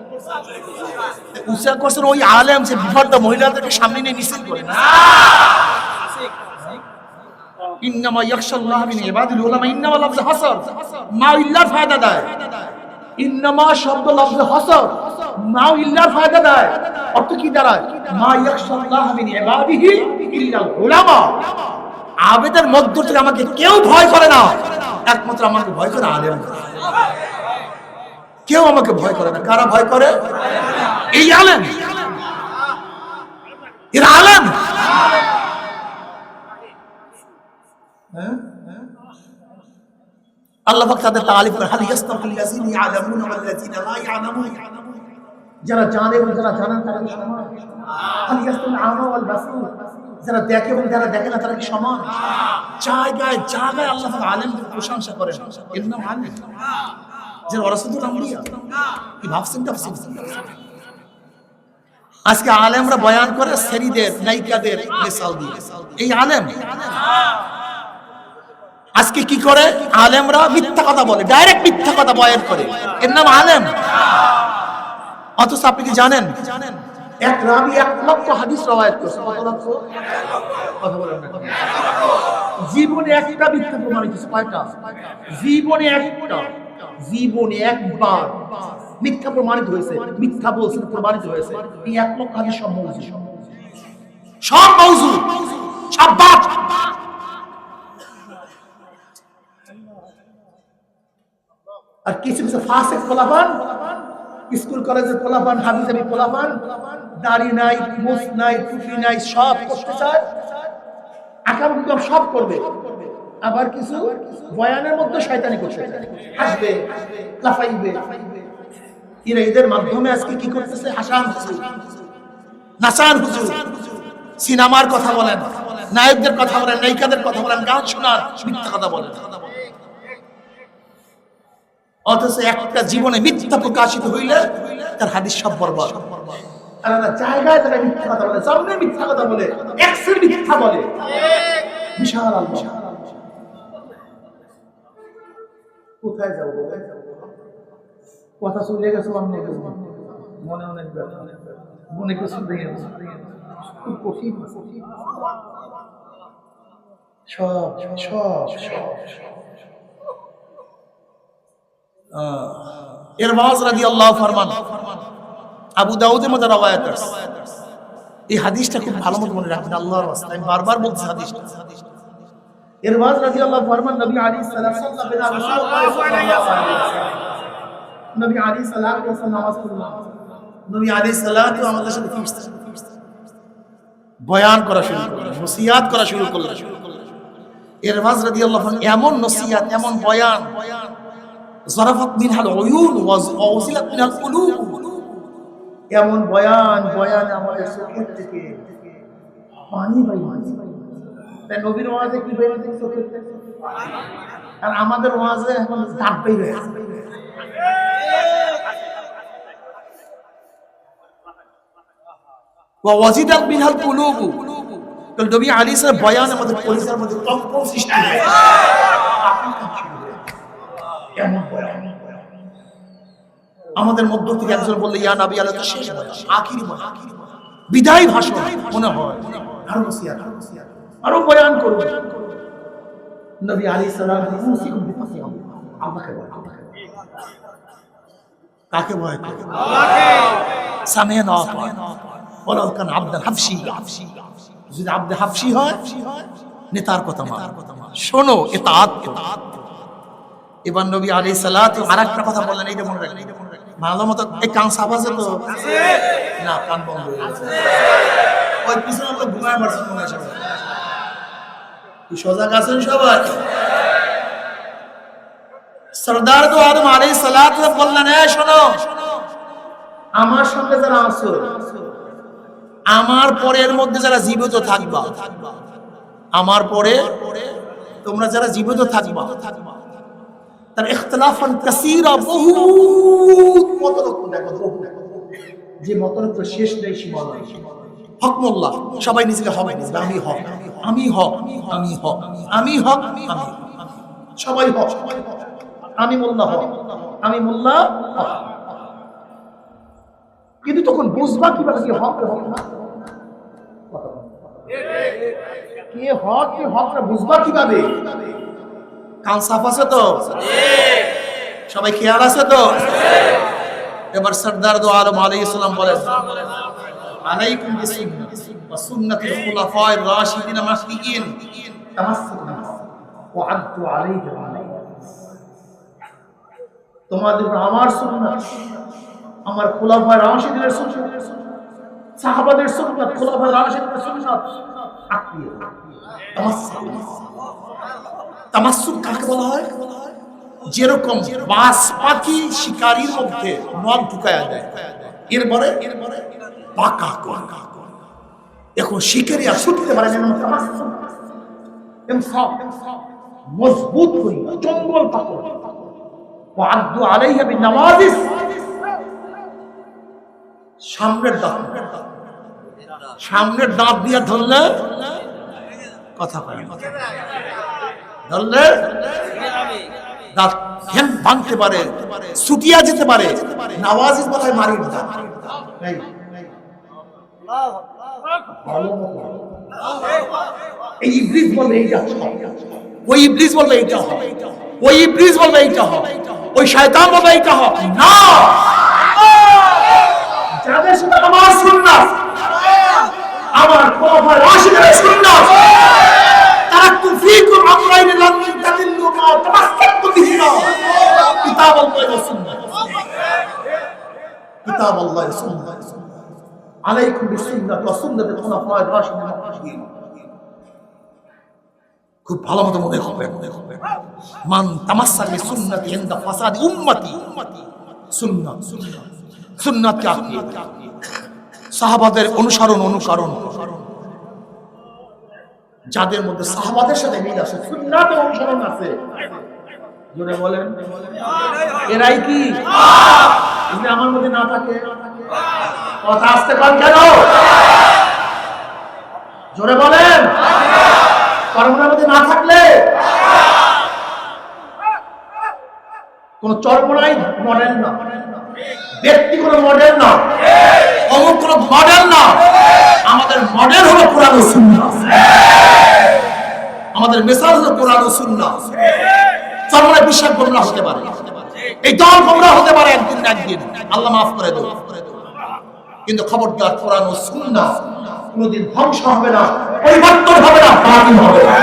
উঁচা করছেন। ওই আলেম যে বিপর্দা মহিলাদেরকে সামনে নিয়ে মিছিল করে না। ইন্নামা ইয়াখশাল্লাহ মিন ইবাদিল উলামা। ইন্নামা লফজ হাসর, মা ইল্লার ফায়দা দেয়। ইন্নামা শব্দ লফজ হাসর, মা ইল্লার ফায়দা দেয়। অর্থ কি দাঁড়ায়? মা ইয়াখশাল্লাহ মিন ইবাদিহি ইল্লাল উলামা। আবেদের মধ্য থেকে আমাকে কেউ ভয় করে না, একমাত্র আমাকে ভয় করে আলেম। কেউ আমাকে ভয় করে না। কারা ভয় করে? এই আলেম। এরা আলেম। আল্লাহ পাক তাদের তারিফ করেন, হাল ইয়াস্তাউল লাযিনা ইয়ালামুনা ওয়াল লাযিনা লা ইয়ালামুন। যারা জানে এবং যারা জানেন তারা কি সমান? হাল ইয়াস্তাউল আমা ওয়াল বাসীর। যারা দেখে এবং যারা দেখে না তারা কি সমান? জায়গায় জায়গায় আল্লাহ পাক আলেমদের প্রশংসা করেন। এর নাম আলেম। যারা ওয়ারাসাতুল আম্বিয়া। কি ভাবছেন? আজকে আলেমরা বয়ান করে সেরিদের, নায়িকাদের মিসাল দিয়ে। এই আলেম। আজকে কি করে আলেমরা? মিথ্যা কথা বলে, ডাইরেক্ট মিথ্যা কথা বয়ান করে। এর নাম আলেম। অথচ আপনি কি জানেন এক রাবী 1 লক্ষ হাদিস রওয়ায়াত করেছে? কত লক্ষ? কথা বলেন না। জীবনে একটা মিথ্যা প্রমাণিত হয়েছে। কয়টা? জীবনে একটা, জীবনে একবার মিথ্যা প্রমাণিত হয়েছে। মিথ্যা বলছেন, প্রমাণিত হয়েছে। এই 1 লক্ষ হাদিস সব মওজু, সব মওজু, সব বাদ। আর কিছু কিছু ফাসিক পোলাপান, স্কুল কলেজের পোলাপান, হাবিজাবি পোলাপান, দাড়ি নাই, মুছ নাই, টুপি নাই, সব করতে চায়, আকাম কুকাম সব করবে। আবার কিছু বয়ানের মধ্যে শয়তানি করতে চায়, হাসবে, লাফাইবে। এরা এদের মাধ্যমে আজকে কি করতেছে? হাসান হুজুর, নাসান হুজুর, সিনেমার কথা বলেন, নায়কদের কথা বলেন, নায়িকাদের কথা বলেন, গান শোনার, মিথ্যা কথা বলেন। অথচ একটা জীবনে মিথ্যা প্রকাশিত হইলে তার হাদিস সব বরবাদ। আর জায়গায় জায়গায় মিথ্যা কথা বলে, সামনে মিথ্যা কথা বলে, এক্সের মিথ্যা বলে। বিশাল আল্লাহ। কোথায় যাবো? কথা চলে গেছে, মনে অনেক মনে কিছু ভেঙে খুব কঠিন। সব সব সব ইরবাজ রাদিয়াল্লাহু ফরমান, আবু দাউদের মধ্যে রওয়ায়াত আছে। এই হাদিসটা খুব ভালো মতো মনে রাখবেন, আল্লাহর ওয়াস্তে আমি বারবার বলছি হাদিসটা। ইরবাজ রাদিয়াল্লাহু ফরমান, নবী আলাইহিস সালাতু ওয়াস সালাম, নবী আলাইহিস সালাতু ওয়াস সালাম নামাজ পড়লেন। নবী আলাইহিস সালাতু আমাদের সাথে বয়ান করা শুরু করলেন, নসিহত করা শুরু করলেন। ইরবাজ রাদিয়াল্লাহু আনহু এমন নসিহত, এমন বয়ান, যারাফাত মিনহাল উয়ুন ওয়া উযিলাত মিনাল কুলুব, এমন বয়ান আমাদের চোখের থেকে পানি বাইরে। তাই নবীর ওয়াজে কি বাইরে থেকে চোখের থেকে, আর আমাদের ওয়াজে এখন দাঁত বাইরে। ওয়া ওয়াজিদাত মিনহাল কুলুব, তো নবী আলাইহিস সালাম বয়ান আমাদের কলিজার মধ্যে কম্পন সৃষ্টি হয়। এমন বয়ান আমাদের মধ্য থেকে একজন বললে ইয়া নবী আল্লাহ, তো শেষ বয়ান, আখিরি বয়ান, বিদায় ভাষণ মনে হয়, আরো নসিহত, আরো বয়ান করব। নবী আলাইহিস সালাম ইউসিকুম বিতাকওয়া, আল্লাহকে ভয় করো। কাকে ভয় করো? আল্লাহকে। সামিনা ওয়ালাউ কান আবদান হাবশি, যদি আবদে হাবশি হয় নেতার কথা মান, শোনো, ইতাআত করো। এবার নবী আলাইহিস সালাতু আরেকটা কথা বললেন, এইটা মনে রাখবেন। ভালো মতো এই কান সাফ আছে তো? না, কান বন্ধ হয়ে গেছে। ওই পিছনে তো ঘুমায় মারছে মনে হয় সবাই। কি সজাগ আছেন সবাই? সরদার তো আদম আলাইহিস সালাতু বললেন, এ শোনো, আমার সঙ্গে যারা আছো, আমার পরের মধ্যে যারা জীবিত থাকবা, আমার পরে তোমরা যারা জীবিত থাকবা, তার ইখতিলাফান কাসীরা, বহুত মতলব দেখো, যে মতলব শেষ নেই, সীমা নাই। হকমুল্লাহ, সবাই নিজেকে হক, আমি হক, আমি হক, আমি হক, আমি হক, আমি সবাই হক, আমি মোল্লা হক, আমি মোল্লা হক। কিন্তু তখন বুঝবা কিভাবে কি হক হক না, কে হক কে হক না বুঝবা কিভাবে? কান সাফ আছে তো? সবাই খেয়াল আছে তো? এবার সরদার দো আলম আলাইহিস সালাম বলেন, আলাইকুম বিসুন্নতি ওয়া সুন্নাতিল খুলাফায়ে রাশিদিন মাহদিয়িন, তামাসসাকু বিহা ওয়া আদু আলাইহি ওয়া আলাইহি। তোমাদের আমার সুন্নাত, আমার খুলাফায়ে রাশিদিনের সুন্নাত, সাহাবাদের সুন্নাত, খুলাফায়ে রাশিদিনের সুন্নাত আঁকড়িয়ে তামাসসাকু। তামাসসুক কাকে বলা হয়? যেরকম বাস পাখি শিকারীর মধ্যে নখ ঢুকায়া দেয়, এরপরে পাকা করে, এখন শিকারী আর ছুটতে পারে না, তামাসসুক ইনসাফ মজবুত করি, জঙ্গল পাকড়। ওয়া আদু আলাইহা বিনাওয়াজিস, সামনের দাঁত দিয়ে ধরলে কথা কয়, ধরলে দাঁত ভাঙতে পারে, ছুটিয়া যেতে পারে। নাওয়াজিস বলায় মারির দাঁত। এই ইবলিস বলবে এইটা হয়, ওই ইবলিস বলবে এইটা হয়, ওই ইবলিস বলবে এইটা হয়, ওই শয়তান বলবে এইটা হয় না। যাদের সাথে আমার সুন্নাত, আমার খোলাফায়ে রাশিদিনের সুন্নাত, তারাকতু ফীকুম আমরাইন লান তাদিল্লু মা তামাসসাকতু বিহিমা, কিতাবাল্লাহি ওয়া সুন্নাত, কিতাবাল্লাহি ওয়া সুন্নাত, আলাইকুম বিসুন্নাতি ওয়া সুন্নাতিল খুলাফায়ে রাশিদিন মাহদিয়িন। খুব ভালো মতো মনে হবে, মান তামাসসাক বিসুন্নতি ইনদা ফাসাদি উম্মতি, সুন্নাত, সুন্নাত কে আপনি সাহাবাদের অনুসরণ, যাদের মধ্যে সাহাবাদের সাথে মিল আছে, সুন্নাতের অনুসরণ আছে, জোরে বলেন এরাই কি? যদি আমার মধ্যে না থাকে, কথা আসতে পার কেন? জোরে বলেন, কর্মের মধ্যে না থাকলে কোন চরমরাই মডেল না, ব্যক্তি কোন মডেল না, অমুক কোন মডেল না। আমাদের মডেল হলো কোরআন ও সুন্নাহ, আমাদের মিসাল হলো কোরআন ও সুন্নাহ। চরমরাই বিশ্বাস গোমরাহ হতে পারে, এই দল গোমরাহ হতে পারে একদিন না একদিন, আল্লাহ মাফ করে দেব, কিন্তু খবরদার কোরআন ও সুন্নাহ কোনদিন ধ্বংস হবে না, পরিবর্তন হবে না, বাতিল হবে না।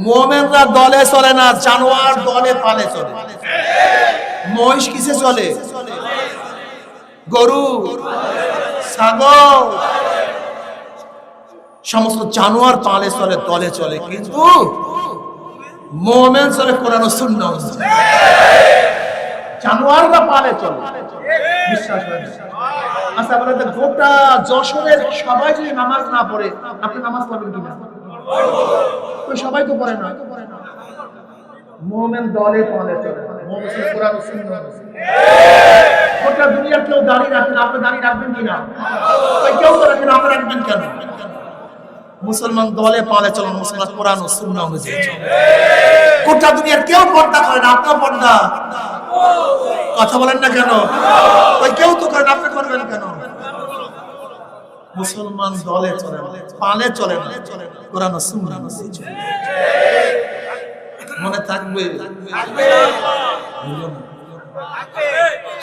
মুমিনরা দলে চলে না, জানোয়ার দলে পালে চলে। মহিষ কিসে চলে? গরু, ছাগল। সমস্ত জানোয়ার পালে চলে তলে চলে, কিন্তু মুমিন চলে কোরআন ও সুন্নাহ অনুযায়ী। জানোয়াররা পালে চলে, বিশ্বাস হয় না। আচ্ছা বলেন তো, গোটা যশোরের সবাই যদি নামাজ না পড়ে, আপনি নামাজ পড়বেন কিনা? ওই সবাই তো পড়ে না। মুমিন দলে তলে চলে, মুমিন কোরআন ও সুন্নাহ অনুযায়ী। গোটা দুনিয়ার কেউ দাঁড়িয়ে রাখেন, আপনি দাঁড়িয়ে রাখবেন কিনা? ওই কেউ তো রাখেন, আপনি রাখবেন কেন? মুসলমান দলে পালে চলেন, মুসলমান কোরআন ও সুন্নাহ অনুযায়ী চলে। গোটা দুনিয়ার কেউ পর্দা করে না, আপনিও পর্দা। কথা বলেন না কেন? ওই কেউ তো করেন, আপনি করবেন কেন? মুসলমান দলে চলে, পালে চলে না, কোরআন ও সুন্নাহ অনুযায়ী চলে। মনে থাকবে।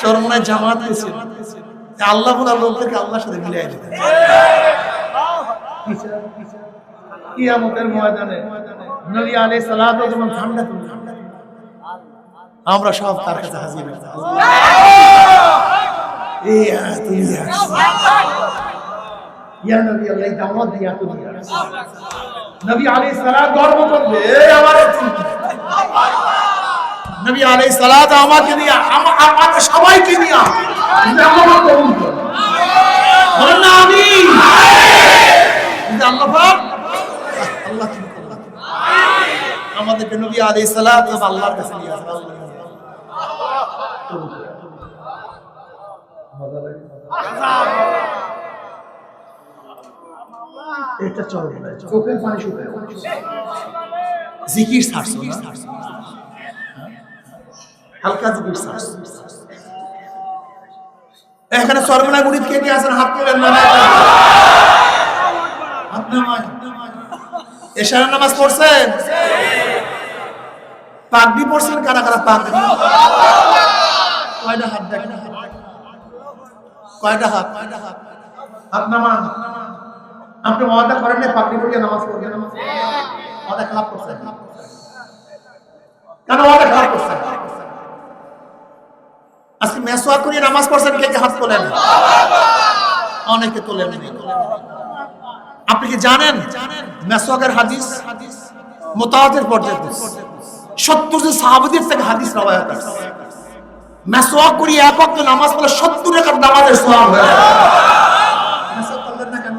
চরমনায় জামাত গেছিল, আল্লাহ বলা লোকদেরকে আল্লাহর সাথে মিলিয়ে দিতে। কিয়ামতের ময়দানে নবী আলাইহিস সালাতু যখন ঠান্ডা তুললেন, আমরা সব তার কাছে হাজির হয়েছি। ইয়া নবী আল্লাহ দাওয়াত দিয়া তুমি। নবী আলাইহিস সালাত গর্ব করবে, আমার নবী আলাইহিস সালাত আমাকে নিয়ে, আমাদের সবাইকে নিয়ে জান্নাত কবুল করুন। বলেন না আমিন। আল্লাহ পাক, আল্লাহ আমাদেরকে নবী আলাইহিস সালাত আল্লাহর কাছে নিয়ে আসবে। এটা চলে না, চোখের পানি শুকায়। জিকির ছাড়ছো না, হালকা জিকির ছাড়ছো। এখানে চরমনায় মুরিদ কে কে আছেন? হাত তুলেন না। হাত নামান। এশার নামাজ পড়ছেন? পাগড়ি পড়ছেন? কারা কারা পাগড়ি? কয়টা হাত দেখেন? কয়টা হাত? হাত নামান। আপনি ওয়াদা করেন না পাগড়ি পরিয়ে নামাজ পড়বেন? ওয়াদা খেলাপ করছেন কেন? ওয়াদা খেলাপ করছেন। আজকে মেসওয়াক করে নামাজ পড়ছেন, কে কে হাত তোলেন? অনেকে তোলেন। আপনি কি জানেন মেসওয়াকের হাদিস মুতাওয়াতির পর্যায়ে 70 সাহাবীদের থেকে হাদিস রওয়ায়াত আছে। মেসওয়াক করে এক ওয়াক্ত নামাজ পড়লে 70 রাকাত নামাজের সওয়াব হয়। মেসওয়াক করলেন না কেন?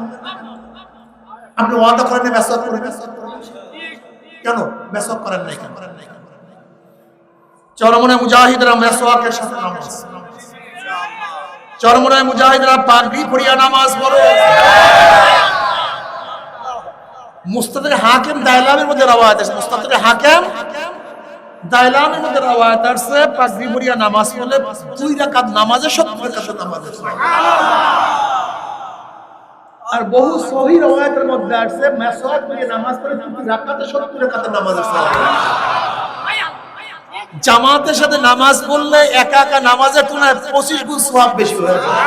আপনি ওয়াদা করেন না মেসওয়াক করবেন, কেন মেসওয়াক করেন নাই কেন? চরমনায় মুজাহিদরা মেসওয়াকের সাথে নামাজ, চরমনায় মুজাহিদরা পাগড়ি পরিয়া নামাজ পড়ে। মুস্তাদরে হাকিম দাইলামের মধ্যে রওয়ায়াত আছে, মুস্তাদরে হাকিম দাইলামের মধ্যে রওয়ায়াত আছে, পাগড়ি পরিয়া নামাজ পড়লে 2 রাকাত নামাজে 70 রাকাত নামাজের সওয়াব। আর বহু সহিহ রওয়ায়াতের মধ্যে আছে মেসওয়াক পরিয়া নামাজ পড়লে 2 রাকাতে 70 রাকাত নামাজের সওয়াব। জামাতের সাথে নামাজ পড়লে একা একা নামাজের তুলনায় 25 গুণ সওয়াব বেশি হয়ে যায়।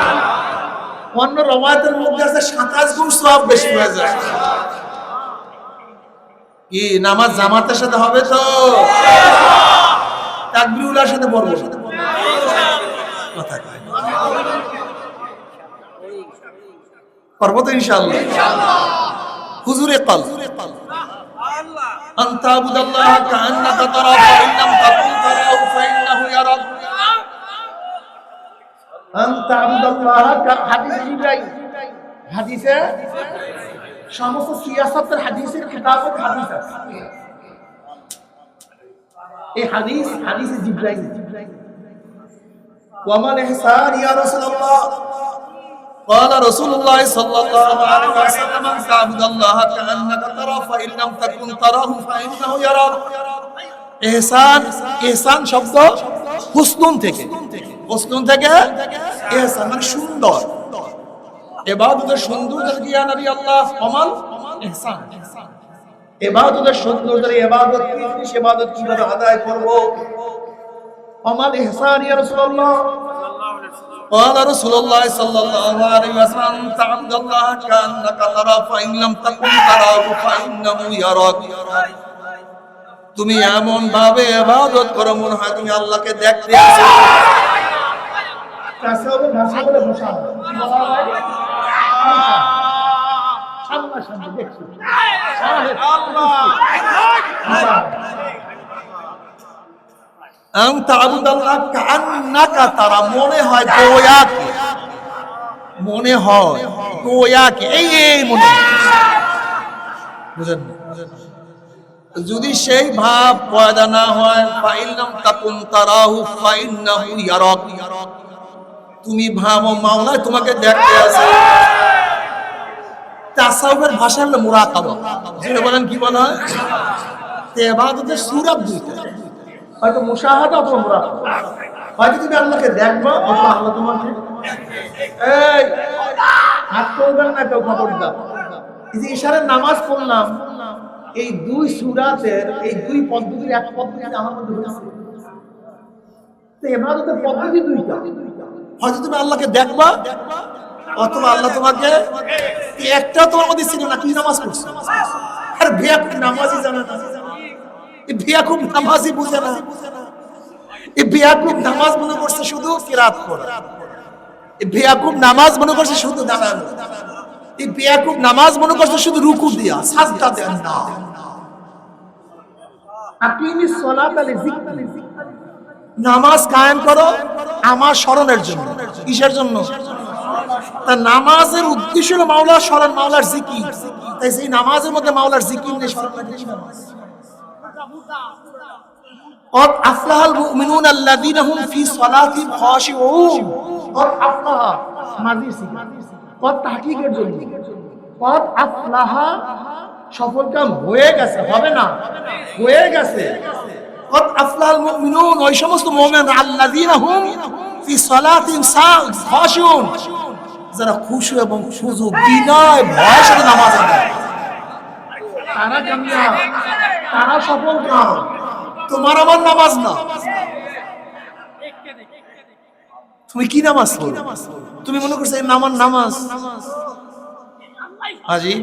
অন্য রওয়ায়াতের মধ্যে আছে 27 গুণ সওয়াব বেশি হয়ে যায়। কি নামাজ জামাতের সাথে হবে তো? তাকবীরুল্লাহর সাথে পড়ব, কথা কয় পড়ব তো ইনশাআল্লাহ। হুজুরে কল أن تعبد الله كأنك تراه فإن لم تكن تراه فإنه يراك أن تعبد الله حديث জিবরাইল, হাদিসে সমস্ত সিয়াসতের হাদিসের কিতাবের হাদিস আছে। এই হাদিসে জিবরাইল ওয়া মান ইহসান ইয়া রাসূলুল্লাহ قال رسول الله صلى الله عليه وسلم أن تعبد الله كأنك تراه فإن لم تكن تراه فإنه يراك। ইহসান শব্দ হুসনুন থেকে, ইহসান মানে সুন্দর। ইবাদতের সৌন্দর্যের কি নবী আল্লাহ কমাল ইহসান। ইবাদতের সৌন্দর্যের ইবাদত কি জিনিস, ইবাদত কিভাবে আদায় করব? কমাল ইহসান ইয়া রাসূলুল্লাহ। قال رسول الله صلى الله عليه وسلم تعبد الله كأنك تراه فإن لم تكن تراه فإنه يراك। তুমি এমন ভাবে ইবাদত করো মনে হয় তুমি আল্লাহকে দেখতে আছো। কাছে হবে ভাষা বলে বসা সামনাসামনি দেখছি মনে হয় গোয়াকে, মনে হয় গোয়াকে, এই মনে বুঝেন। যদি সেই ভাব পয়দা না হয়, ফাইন্নাম তাকুন তারাহু ফাইন্নাহু ইয়ারাক, তুমি ভাবো মাওলা তোমাকে দেখতে আছে। তাসাউফের ভাষা হলো মুরাকাবা। যেটা বলেন কি বলা হয়, ইবাদতের সূরত দুইটা, হয়তো মুশাহাদা অথবা মুরাকাবা। হয়তো তুমি আল্লাহকে দেখবা অথবা আল্লাহ তোমাকে, এই হাত তুলবেন না কেউ, খবরদার। এই যে ইশারার নামাজ পড়লাম, এই দুই সূরাতের এই দুই পদ্ধতির এক পদ্ধতি আমার মধ্যে হয়েছে। তো ইবাদতের পদ্ধতি দুইটা, হয়তো তুমি আল্লাহকে দেখবা অথবা আল্লাহ তোমাকে। একটা তোমার মধ্যে ছিল না, কি নামাজ পড়ছো? আর বেয়াকুব নামাজই জানে না, এই বেয়াকুব নামাজই বুঝে না, এই বেয়াকুব নামাজ মনে করছে শুধু কিরাত পড়া, এই বেয়াকুব নামাজ মনে করছে শুধু দাঁড়ানো, এই বেয়াকুব নামাজ মনে করছে শুধু রুকু দিয়া, সাজদা দেন না। আকিমিস সালাতা লিযিকরি, নামাজ কায়েম করো আমার স্মরণের জন্য। কিসের জন্য? তা নামাজের উদ্দেশ্য হলো মাওলার স্মরণ, মাওলার জিকির। তাই সেই নামাজের মধ্যে মাওলার জিকির নেই, স্মরণ নেই। নামাজ قد أفلح المؤمنون الذين هم في صلاتهم خاشعون। قد أفلح মাজি সিগা, قد তাহকিকের জন্য, قد أفلح সফল কাম হয়ে গেছে, হবে না, হয়ে গেছে। قد أفلح المؤمنون, ওই সমস্ত মুমিন الذين هم في صلاتهم خاشعون, যারা খুশু এবং খুজু বিনয় ভয়ের সাথে নামাজ আদায়, তারা কামিয়াব, তারা সফল কাম। তোমার আমার নামাজ না। তুমি কি নামাজ পড়ো? তুমি মনে করছো আমার নামাজ হাজি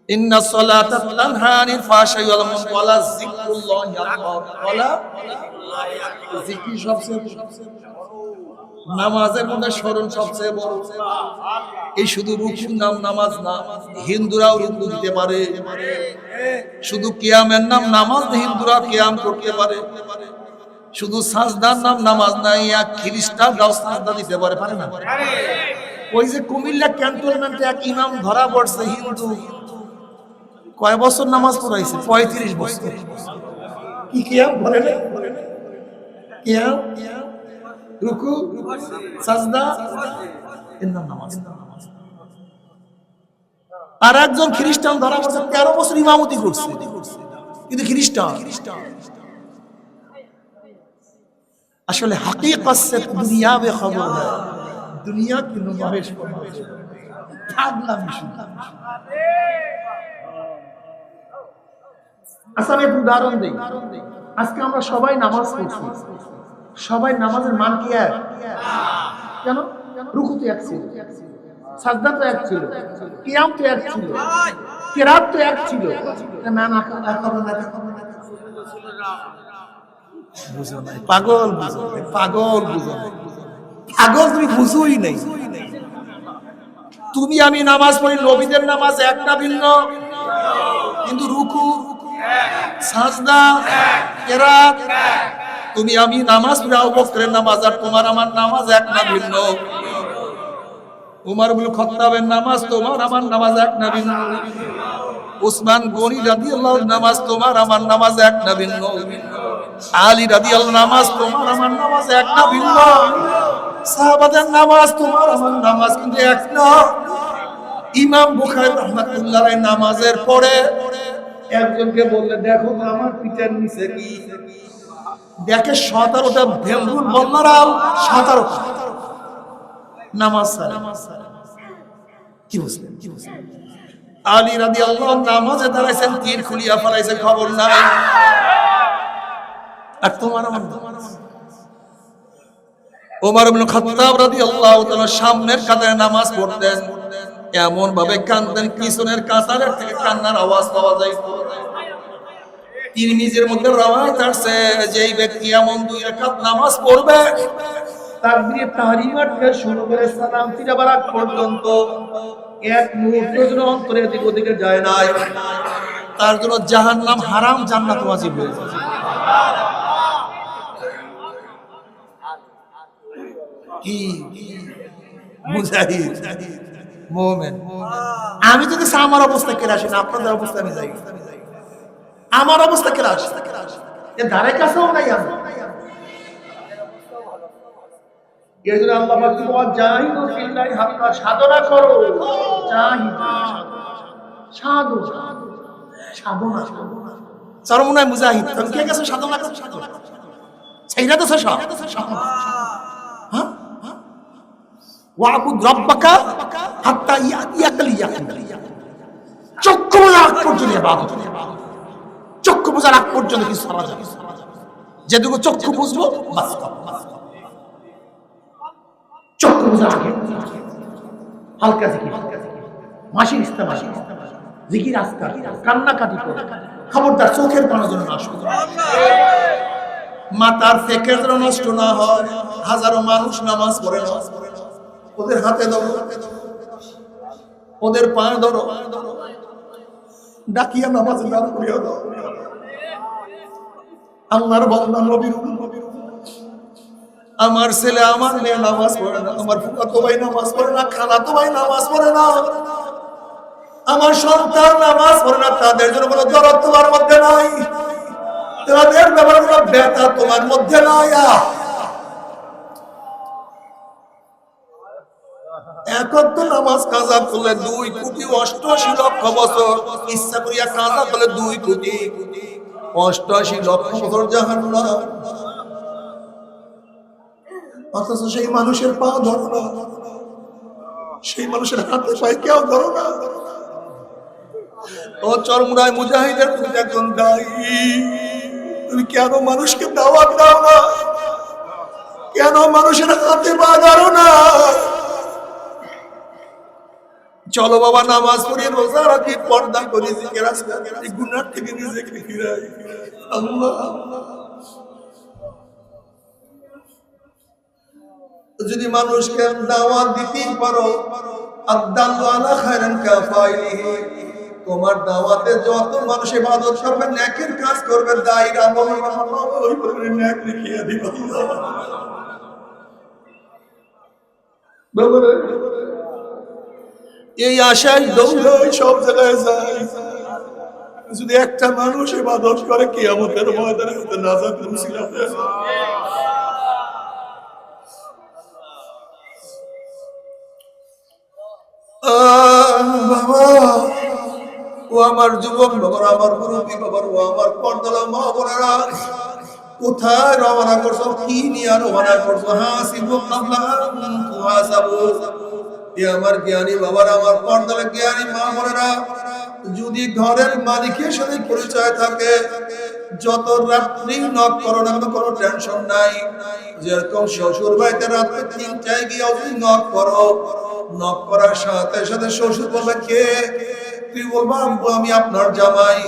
ইন্নাস সালাতা তানহা আনিল ফাহশাই ওয়াল মুনকার ওয়া যিকরুল্লাহি আকবার। ওয়ালা জিকির সবচেয়ে নামাজের মধ্যে স্মরণ সবচেয়ে বড়। এই শুধু রুকুর নাম নামাজ না, হিন্দুরাও রুকু দিতে পারে। শুধু কিয়ামের নাম নামাজ, হিন্দুরা কিয়াম করতে পারে। শুধু সাজদার নাম নামাজ নাই, এক খ্রিস্টানরাও সাজদা দিতে পারে, পারে না? ওই যে কুমিল্লা ক্যান্টনমেন্টে এক ইমাম ধরা পড়ছে, হিন্দু, কয় বছর নামাজ পড়াইছে? 35 বছর। কি কিয়াম করে না? কিয়াম, রুকু, সাজদা, এর নাম নামাজ। আর একজন খ্রিস্টান ধরা পড়ছে, 13 বছর ইমামতি করছে, কিন্তু খ্রিস্টান। আসলে হাকিকত সে দুনিয়া বে খবর है, দুনিয়া কি নুমাইশ করছে, থাকলাম শুনলাম। আচ্ছা আমি একটু উদাহরণ দেই। আজকে আমরা সবাই নামাজ পড়ছি, সবাই নামাজের মান কি এক? কেন? রুকু তো এক ছিল, সাজদা তো এক ছিল, কিয়াম তো এক ছিল, কিরাত তো এক ছিল, মান এক হবে না। বুঝো নাই, পাগল বুঝো, পাগল বুঝো, পাগল তুমি বুঝোই নাই। তুমি আমি নামাজ পড়ি, নবীদের নামাজ একটা ভিন্ন, কিন্তু রুকু, সাজদা, কিরাত। তুমি আমি নামাজ পড়ি, আবু বকরের নামাজ আর তোমার আমার নামাজ এক না ভিন্ন। উমর ইবনে খাত্তাবের নামাজ তোমার আমার নামাজ এক না ভিন্ন। উসমান গনি রাদিয়াল্লাহু নামাজ তোমার আমার নামাজ এক না ভিন্ন। আলী রাদিয়াল্লাহু নামাজ তোমার আমার নামাজ এক না ভিন্ন। সাহাবাদের নামাজ তোমার আমার নামাজ কিন্তু এক না। ইমাম বুখারী রাহমাতুল্লাহ আলাইহি নামাজের পরে একজনকে বললে, দেখো তো আমার পিঠের নিচে কি? দেখে 17টা ভেলগুল বললারাও, 17টা নামাজ সারা। কি বুঝলেন? কি বুঝলেন? আলী রাদিয়াল্লাহু নামাজে দাঁড়াইছেন, তীর খুলিয়া ফেলাইছে, খবর নাই। আর তোমার আমার ওমর ইবনে খাত্তাব রাদিয়াল্লাহু তাআলা সামনের কাতারে নামাজ পড়তেন, এমন ভাবে কাঁদতেন পিছনের কাতারের থেকে কান্নার আওয়াজ পাওয়া যায়। তিরমিজির মধ্যে রওয়ায়াত আছে, যেই ব্যক্তি এমন 2 রাকাত নামাজ পড়বে, তাকবীরে তাহরিমা থেকে শুরু করে সালাম ফিরাবার আগ পর্যন্ত এক মুহূর্তের জন্য অন্তরে এদিক ওদিকে যায় নাই, তার জন্য জাহান্নাম হারাম, জান্নাত ওয়াজিব হয়ে যায়। কি মুজাহিদ মুমিন। আমি যদি আমার অবস্থা কেটে আসি না, আপনাদের অবস্থা আমি যাই, আমার অবস্থা কেটে আসি এর ধারে কাছেও নাই আমি। এর জন্য আল্লাহ পাক কি বলেন, জাহিদু ফিল্লাহি হাক্কা, সাধনা করো, সাধনা চরমনায় মুজাহিদ। তুমি কে গেছো সাধনা করো? সেইটা তো সব। হ্যাঁ, ওয়াবুদ রাব্বাকা হাত্তা ইয়াতিয়াকাল ইয়াকিন। চক্ষু বোঝার আগ পর্যন্ত ইবাদত, চক্ষু বোঝার আগ পর্যন্ত কিছু করা যাবে, যেটুকু চক্ষু বুঝবো বাস। চক্ষু বোঝার আগে হালকা জিকির, মাসির ইস্তেমাল, জিকির আজকার, কান্নাকাটি করে, খবরদার চোখের পানা যেন নষ্ট না হয়, মাথার ফেকের যেন নষ্ট না হয়। হাজারো মানুষ নামাজ পড়ে না, ওদের হাতে ধরো, ওদের পা ধরো, ডাকিয়া নামাজ দান করিয়া দাও। আল্লাহর বান্দা নবীর, আমার ছেলে আমার মেয়ে নামাজ পড়ে না, আমার ফুফাতো ভাই নামাজ পড়ে না, খালাতো ভাই নামাজ পড়ে না, আমার সন্তান নামাজ পড়ে না, তাদের জন্য কোনো দরদ তোমার মধ্যে নাই, তাদের ব্যাপারে কোনো ব্যথা তোমার মধ্যে নাই। একত্র নামাজ কাজা করলে 2,88,00,000 বছর, ইচ্ছা করিয়া কাজা করলে 2,88,00,000 বছর জাহান্নাম। অথচ সেই মানুষের পা ধরো না, সেই মানুষের হাতে পায়ে কেউ ধরো না। ও চরমুনায় মুজাহিদের, তুমি একজন দায়ী, তুমি কেন মানুষকে দাওয়াত দাও না? কেন মানুষের হাতে পা ধরো না? চলো বাবা নামাজ পড়ি, রোজা রাখি, পর্দা করি, জিকির আজকার করি, গুনাহ থেকে নিজেকে ফিরাই। আল্লাহ, যদি মানুষকে দাওয়াত দিতে পারো, আদাল্লু আলা খায়রিন কাফাইলিহি, তোমার দাওয়াতে যত মানুষ ইবাদত করবে, নেকের কাজ করবে, দায়ীর আমল ওই করে নেক লিখিয়ে দিব। বাবা, এই আশায় দৌড়াই, সব জায়গায় যাই, যদি একটা মানুষ ইবাদত করে কিয়ামতের ময়দানে হতে নাজাত নসিব হবে। বাবা, ও আমার যুবক বাবার, আমার মুরব্বী বাবার, ও আমার পর্দালা মা বোনেরা, কোথায় রওনা করছো? কি নিয়ে রওনা করছো? হাসিবু কাবলা আন তুহাসাবু। আমার জ্ঞানী বাবার, আমার পর্দালা জ্ঞানী মা বোনেরা, যদি ঘরের মালিকের সাথে পরিচয় থাকে, যত রাত্রি নক করো না, কোনো টেনশন নাই। যেরকম শ্বশুর বাড়িতে রাত্রে 3টায় গিয়ে নক করো, নক করার সাথে সাথে শ্বশুর বলবে কে? তুই বলবা আমি আপনার জামাই।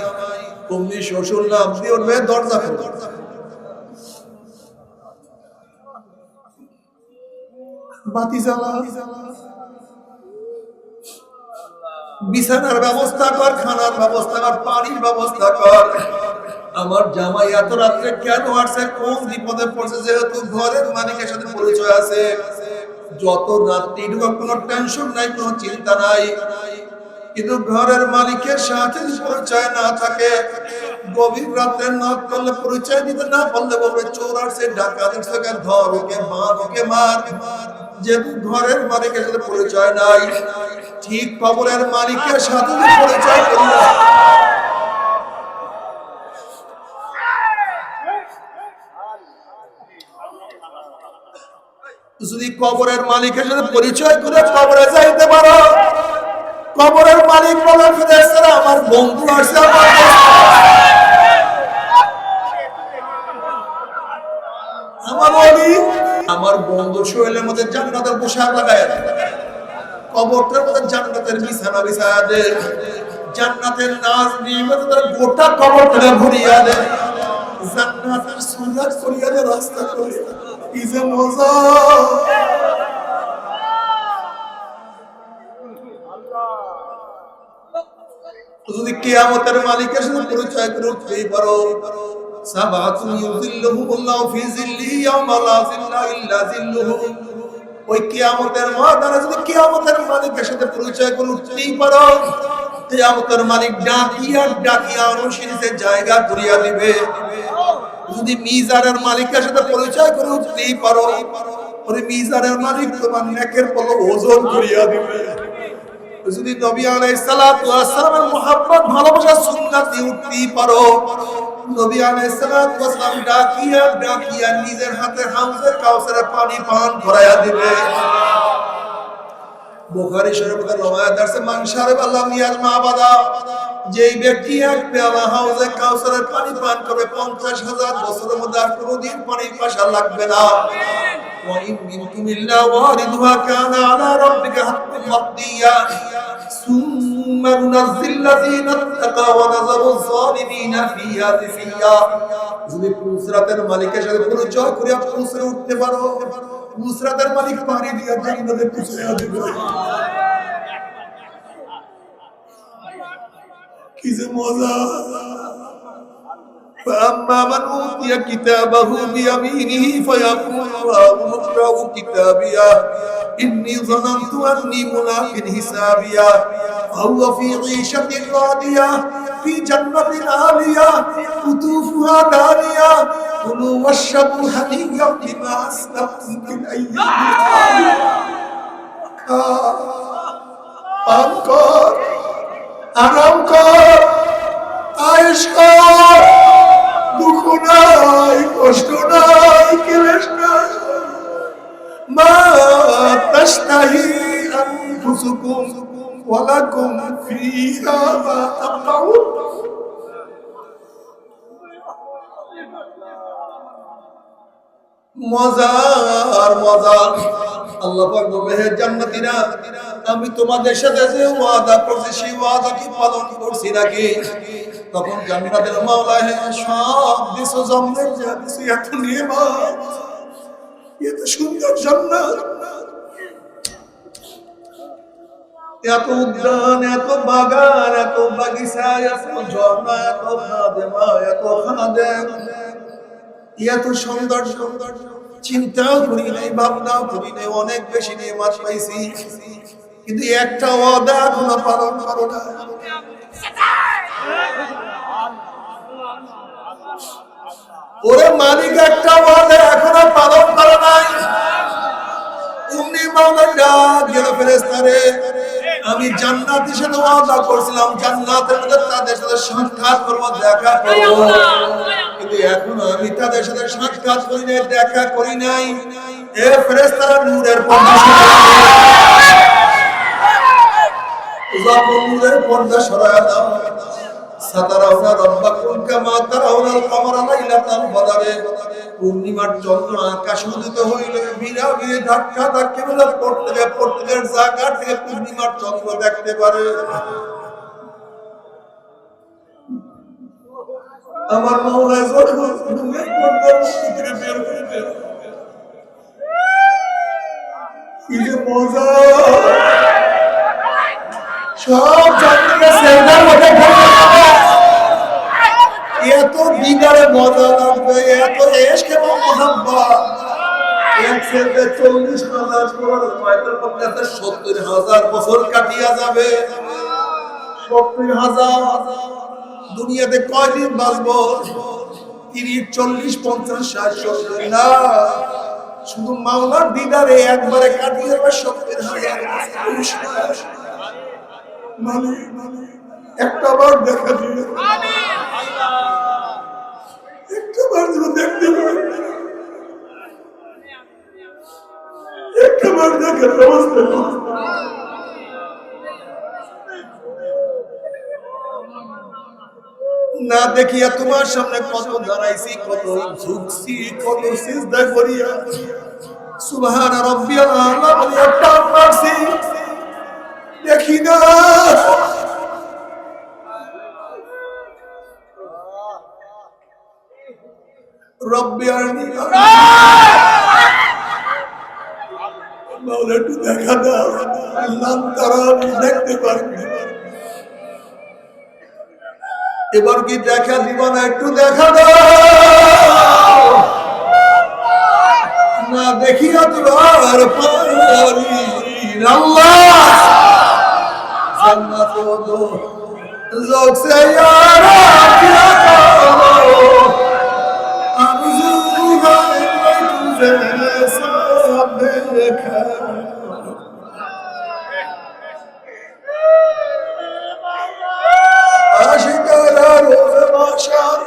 তুমি শ্বশুর নাম দিয়ে উঠবে, দরজা খোলো, বাতি জ্বালা, বিছানার ব্যবস্থা কর, খানার ব্যবস্থা কর, পানির ব্যবস্থা কর। আমার জামাই এত রাত্রে কেন আসছে, কোন বিপদে পড়ছে? যেহেতু ঘরের মালিকের সাথে পরিচয় আছে, যত রাত্রি কোনো টেনশন নাই, কোনো চিন্তা নাই। কিন্তু ঘরের মালিকের সাথে পরিচয় না থাকে, গভীর রাত্রে নক করলে, পরিচয় দিতে না পারলে বলবে চোর আসছে, ডাকাত আসছে, ধর ওকে, মার ওকে, মার। যেহেতু ঘরের মালিকের সাথে পরিচয় নাই, ঠিক কবরের মালিকের সাথে পরিচয় করি না। যদি কবরের মালিকের সাথে পরিচয় করে কবরে যাইতে পারো, কবরের মালিক বলে ফেরেশতারা আমার বন্ধু আসছে, আমার ওলি, আমার বন্ধু শরীরের মধ্যে জান্নাতের পোশাক লাগায় দেয়, কবরটার মধ্যে জান্নাতের বিছানা বিছায়া দেয়, জান্নাতের নাজ নিয়ামত তার গোটা কবরটা ভরিয়া দেয়, জান্নাতের সুন্নাত করিয়া দেয়, রাস্তা করে কি যে মজা। যদি কিয়ামতের মালিকের সাথে পরিচয় করে উঠতেই পারো, সাবাতুন ইউযিল্লুহুমুল্লাহু ফি যিল্লিহি ইয়াওমা লা যিল্লা ইল্লা যিল্লুহু, ওই কিয়ামতের ময়দানে যদি কিয়ামতের মালিকের সাথে পরিচয় করে উঠতেই পারো, কিয়ামতের মালিক ডাকিয়া ডাকিয়া অনুশীলনের জায়গা করিয়া দিবে। যদি মিজানের মালিকের সাথে পরিচয় করে উঠতেই পারো, ওই মিজানের মালিক তোমার নেকের পলক ওজন করিয়া দিবে। যদি নবী আলাইহিস সালাতু ওয়াস সালামের মুহাব্বত ভালোবাসা সুন্নাত দিয়ে উঠতেই পারো, নবী আলাইহিস সালাতু ওয়াস সালাম ডাকিয়া ডাকিয়া নিজের হাতে হাউজে কাউসারের পানি পান করায়া দিবে। বুখারী শরীফের রওয়ায়াত আছে, মান শারিবা লাম ইয়াজমা আবাদা, যেই ব্যক্তি এক পেয়ালা হাউজে কাউসারের পানি পান করবে 50,000 বছরের মধ্যে আর কোনোদিন পানির পিপাসা লাগবে না। ওয়া ইন মিনকুম ইল্লা ওয়ারিদুহা কানা আলা রাব্বিকা হাক্কান মাকদিয়া সুম্মা নুনাজ্জিল্লাযীনা তাকাও ওয়া নাযারু যালিমিনা ফিহা জিসিয়া। যদি পুসরাতের মালিকের সাথে পরিচয় করে পুসরে উঠতে পারো, পুসরাতের মালিক পানি দিয়ে জান্নাতে পুসরে দিবে। কি যে মজা! فأما من أوتي كتابه بيمينه فيقول اقرءوا كتابيه إني ظننت أني ملاق حسابيه فهو في عيشة راضية في جنة عالية قطوفها دانية كلوا واشربوا هنيئا بما أسلفتم في الأيام আরাম কর, আয়েশ কর, দুঃখ নাই, কষ্ট নাই, ক্লেশ নাই। মা তাশতাহি আনফুসুকুম ওয়া লাকুম ফিহা মা তাদউন। মজা আর মজা। আল্লাহ পাক বলবে, হে জান্নাতীরা, আমি তোমাদের সাথে যে ওয়াদা করছি সেই ওয়াদা কি পালন করছি নাকি? তখন জান্নাতের মাওলা, হে সব দিছো জমনে যা দিছো, এত নিয়ামত, এত সুন্দর জান্নাত, এত উদ্যান, এত বাগান, এত বাগিচা, এত ঝর্ণা, এত খাদেমা, এত খাদেম, এত সুন্দর সুন্দর, চিন্তাও করি নাই, ভাবনাও করি নাই, অনেক বেশি নিয়ামত পাইছি, কিন্তু একটা ওয়াদা এখনো পালন করো না। ওরে মালিক, একটা ওয়াদা এখনো পালন করে নাই। উনি মাওলা ডাক দিল, ফেরেশতারে, আমি জান্নাতের সাথে ওয়াদা করছিলাম, জান্নাতের মধ্যে তাদের সাথে সাক্ষাৎ করব, দেখা করব, কিন্তু এখনো আমি তাদের সাথে সাক্ষাৎ করি নাই, দেখা করি নাই। এ ফেরেশতারা, নূরের পর্দা নূরের পর্দা সরায়া দাও। সাতারাউনা রাব্বাকুম কামা তারাউনাল কামারা লাইলাতাল বদরে, পূর্ণিমার চন্দ্র আকাশ উদিত হইলে বিরাগে ধাক্কা ধাক্কি বলে প্রত্যেকের জায়গা থেকে পূর্ণিমার চন্দ্র দেখতে পারে। আমার মাওলা যখন নূরের পর্দার মধ্যে থেকে বের করে দেয়, কি যে মজা! সব জান্নাতে সেজদার মধ্যে পড়ে যাবে, এত দিদারে মজা লাগবে, এত ইশক এবং মোহাব্বত। এক সেজদা 40,000 করার পয়তার মধ্যে 70,000 বছর কাটিয়া যাবে। 70,000 দুনিয়াতে কয়দিন বাঁচবো? 30, 40, 50, 60, 70 না, শুধু মাওলার দিদারে একবারে কাটিয়ে যাবে 70,000। মানে একটা বার দেখা দিলে, একটা বার যদি দেখতে পারে, একটা বার দেখে অবস্থা না দেখিয়া তোমার সামনে কত দাঁড়াইছি, কত ঝুঁকছি, কত সিজদা করিয়া সুবহান রাব্বিয়াল আলা বলিয়া টান মারছি, দেখি না রব্বি আরনি, মাওলা একটু দেখা দাও, আল্লাহ তারা দেখতে পারবে। এবার কি দেখা দিবা না? একটু দেখা দাও না, দেখিয়া তোমার পারি আল্লাহ জান্নাত দো जोक से यारा क्या करो आरज़ू है तुझे सामने देखा आशिकारा रोज़ माशार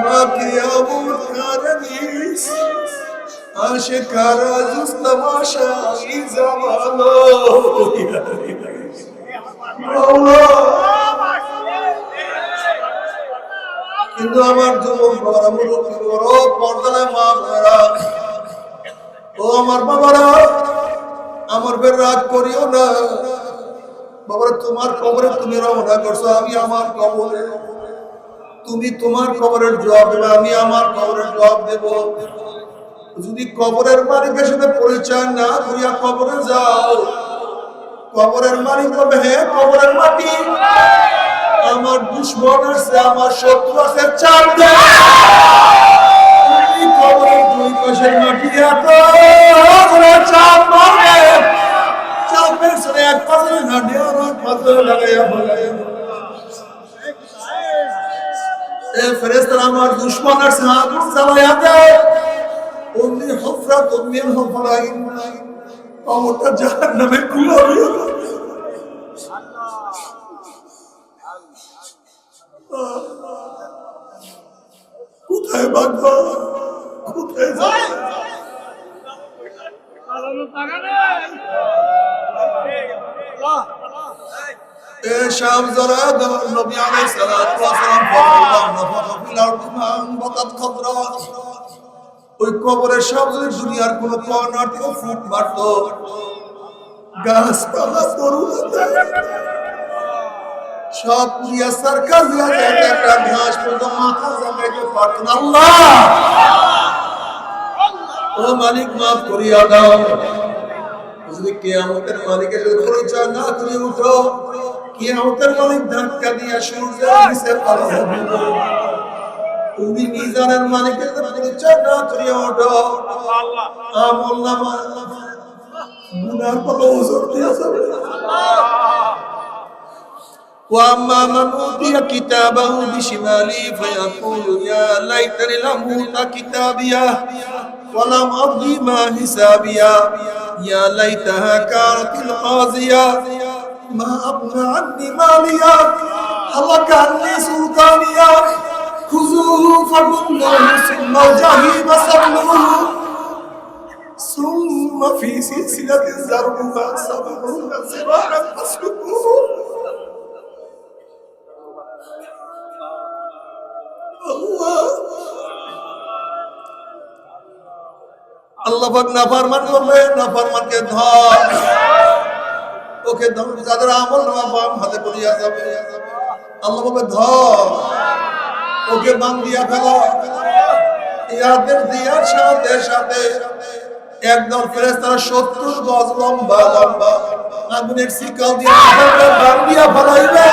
माँ की आबूद कारनीस आशिकारा जुस्त माशा इज़मालो কিন্তু আমার যুবক বাবারা, মুরব্বী বড় পর্দায় মা বোনেরা, ও আমার বাবারা, আমার বের রাগ করিও না বাবারা। তোমার কবরে তুমি রওনা করছো, আমি আমার কবরে। তুমি তোমার কবরের জবাব দেবে, আমি আমার কবরের জবাব দেব। যদি কবরের মালিকের সাথে পরিচয় না করিয়া কবরে যাও, কবরের মালিক বলবে, হে কবরের মাটি, আমার দুশ্মন আছে, আমার শত্রু আছে, চাপ দে। কবরের দুই পাশের মাটি এত চাপ মারবে, চাপের সরে এক পাশে হাঁটে আর এক পাশে লাগাইয়া বলাইয়া ফেরেশতারা আমার দুশ্মন আছে, আগুন জ্বালাইয়া দেয়। অমনি হফরাত মিন হফরাইন, কবরটা জাহান্নামে খুলে হইয়া কোথায় ভাগবা, কোথায় যাবে? শাম যারা নবী আলাইহিস সালাতু ওয়াস সালাম ওই কবরের সব যদি দুনিয়ার কোন কর্নার থেকে ফুট মারত, গাছপালা সব পুরিয়া সরকার দিয়া একটা ঘাস পর্যন্ত মাথা জাগাইতে পারত না। আল্লাহ ও মালিক, মাফ করিয়া দাও। যদি কিয়ামতের মালিকের যদি পরিচয় না তুমি উঠো, কিয়ামতের মালিক ধাক্কা দিয়া সূর্যের নিচে পাঠাবে। তুমি মিজানের মালিকের যদি পরিচয় না করিয়া ওঠো, আমল নামা গুনার পাল্লা ওজন দিয়া যাবে। وأما من أوتي كتابه بشماله فيقول يا ليتني لم أوت كتابيه ولم أدري ما حسابيه يا ليتها كانت القاضية ما أغنى عني ماليه هلك عني سلطانيه خذوه فغلوه ثم الجحيم صلوه ثم في سلسلة ذرعها 70 ذراعا فاسلكوه। আল্লাহ পাক নাফরমান করবে, নাফরমানকে ধর, ওকে ধর। যাদের আমল নামা বাম হাতে পড়িয়া যাবে, আল্লাহ বলবে ধর, ওকে বাম দিয়া ফেলো। ইয়াদের দিয়ার সাথে সাথে একদল ফেরেশতারা 70 গজ লম্বা লম্বা আগুনের শিকল দিয়া বাম দিয়া ফেলাইবে।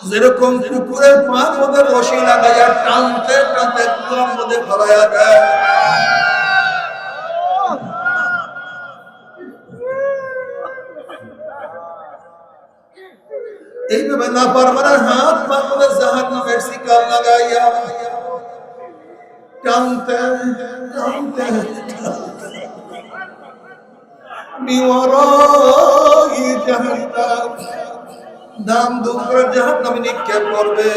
যেরকম কুকুরের পার মধ্যে রশি লাগাইয়া টানতে টানতে কুকুরের মধ্যে ফলাইয়া দেয়, এইভাবে নাফরমানের হাত পার মধ্যে জাহান্নামের শিকল লাগাইয়া টানতে টানতে মিওয়ারাই জাহান্নাম নাম দুপুরে জাহান্নামে নিক্ষেপ করবে।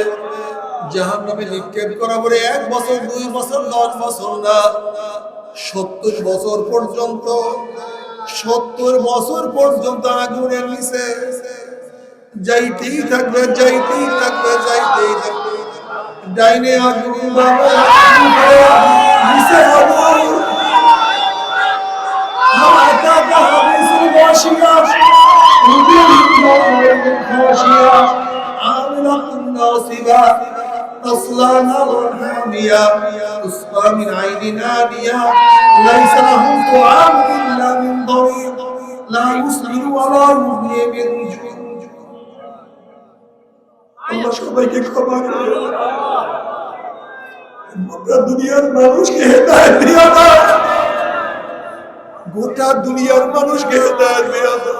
জাহান্নামে নিক্ষেপ করা পরে 1 বছর 2 বছর 10 বছর না, 70 বছর পর্যন্ত, 70 বছর পর্যন্ত আগুনের নিচে যাইতেই থাকবে, যাইতেই থাকবে, যাইতেই থাকবে। ডাইনে আগুন, বামে নিচে আগুন, হাওয়াটা দাহাবে সুবাসিয়া عاملة ناصبة تصلى نارا حامية تسقى من عين آنية ليس لهم طعام إلا من ضريع লা ইউসমিনু ওয়ালা ইউগনি মিন জু। আল্লাহ সবাইকে ক্ষমা করে। গোটা দুনিয়ার মানুষকে হেদায়েত দিও না, গোটা দুনিয়ার মানুষকে হেদায়েত দিও না।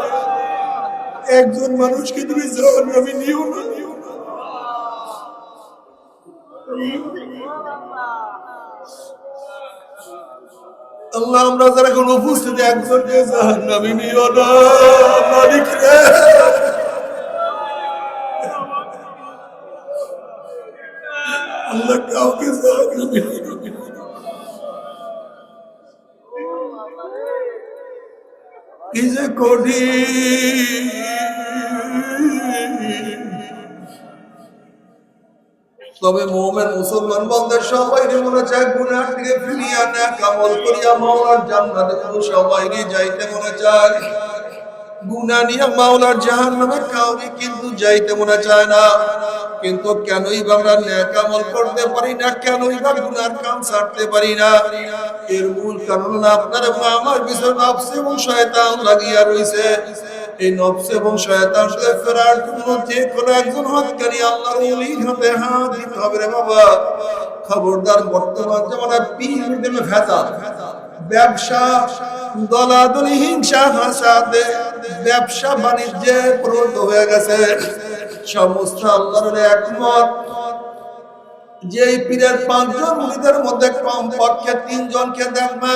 একজন মানুষকে তুমি জাহান্নামে নিও না। আল্লাহ আমরা যারা কোন উপস্থিতি একজনকে জাহান্নামে নিও না মালিক রে। আল্লাহ কাউকে জাহান্নামে নিও না। কি যে কঠিন। তবে মুমিন মুসলমান বান্দা সবাই মনে চায় গুনাহ থেকে ফিরিয়ে নেক আমল করিয়া মাওলার জান্নাতে সবাই যাইতে মনে চায়। গুনাহ নিয়ে মাওলার জাহান্নামে কাউকে কিন্তু যাইতে মনে চায় না। কিন্তু কেনই বা আমরা নেক আমল করতে পারি না, কেনই বা গুনার কাম ছাড়তে পারি না? এর মূল কারণ হলো আপনার আমার পিছনে নফস এবং শয়তান লাগিয়া রইছে। এই নফস এবং শয়তান থেকে ফেরার জন্য যে কোনো একজন হককারী আল্লাহর ওলির হাতে হাত দিতে হবে রে বাবা। খবরদার, বর্তমান জামানায় পীরদের ভেজাল, ব্যবসা, দলাদলি, হিংসা হাসাদে ব্যবসা বাণিজ্যে প্রবৃত্ত হয়ে গেছে। সমস্ত আল্লাহর একমত যে পীরের 5 জন মুরিদের মধ্যে কমপক্ষে 3 জনকে দেখবা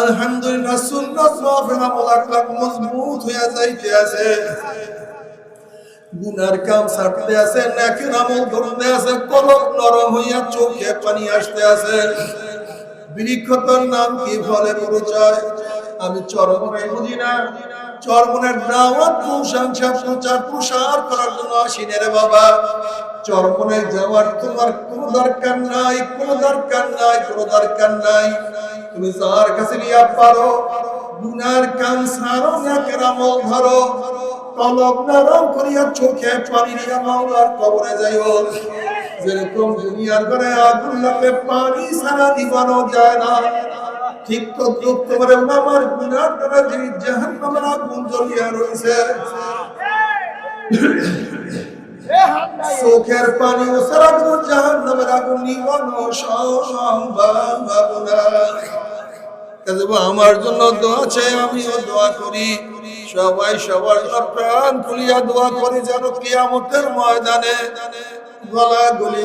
আলহামদুলিল্লাহ সুন্নাত নফল আমল আকলাক মজবুত হয়ে যাইতে আছে, গুনার কাম ছাড়তে আছে, নেকের আমল ধরতে আছে, কলব নরম হইয়া চোখে পানি আসতে আছে। বৃক্ষতার নাম কি, ফলে পরিচয়? আমি চরমনে বুঝি না। চরমনের দাওয়াত প্রশংসা প্রচার প্রসার করার জন্য আসিনে রে বাবা। চরমনে যাওয়ার তোমার কোনো দরকার নাই, কোনো দরকার নাই, কোনো দরকার নাই। তুমি যার কাছে গিয়া পারো গুনার কাম ছাড়ো, নেকের আমল ধরো, কলব নরম করিয়া চোখে পানি দিয়া মাওলার কবরে যাইও। যেরকম দুনিয়ার ঘরে আগুন লাগলে পানি ছাড়া নিবানো যায় না, ঠিক তদ্রুপ তোমার আমার গুনার দ্বারা যে জাহান্নামের আগুন জ্বলিয়া রয়েছে। চোখের পানি ছাড়া কোনো জাহান্নামের আগুন নিবানো সম্ভব না। আমার জন্য দোয়া চাই, আমিও দোয়া করি। সবাই সবার জন্য প্রাণ খুলিয়া দোয়া করি যেন কিয়ামতের ময়দানে গলা গলি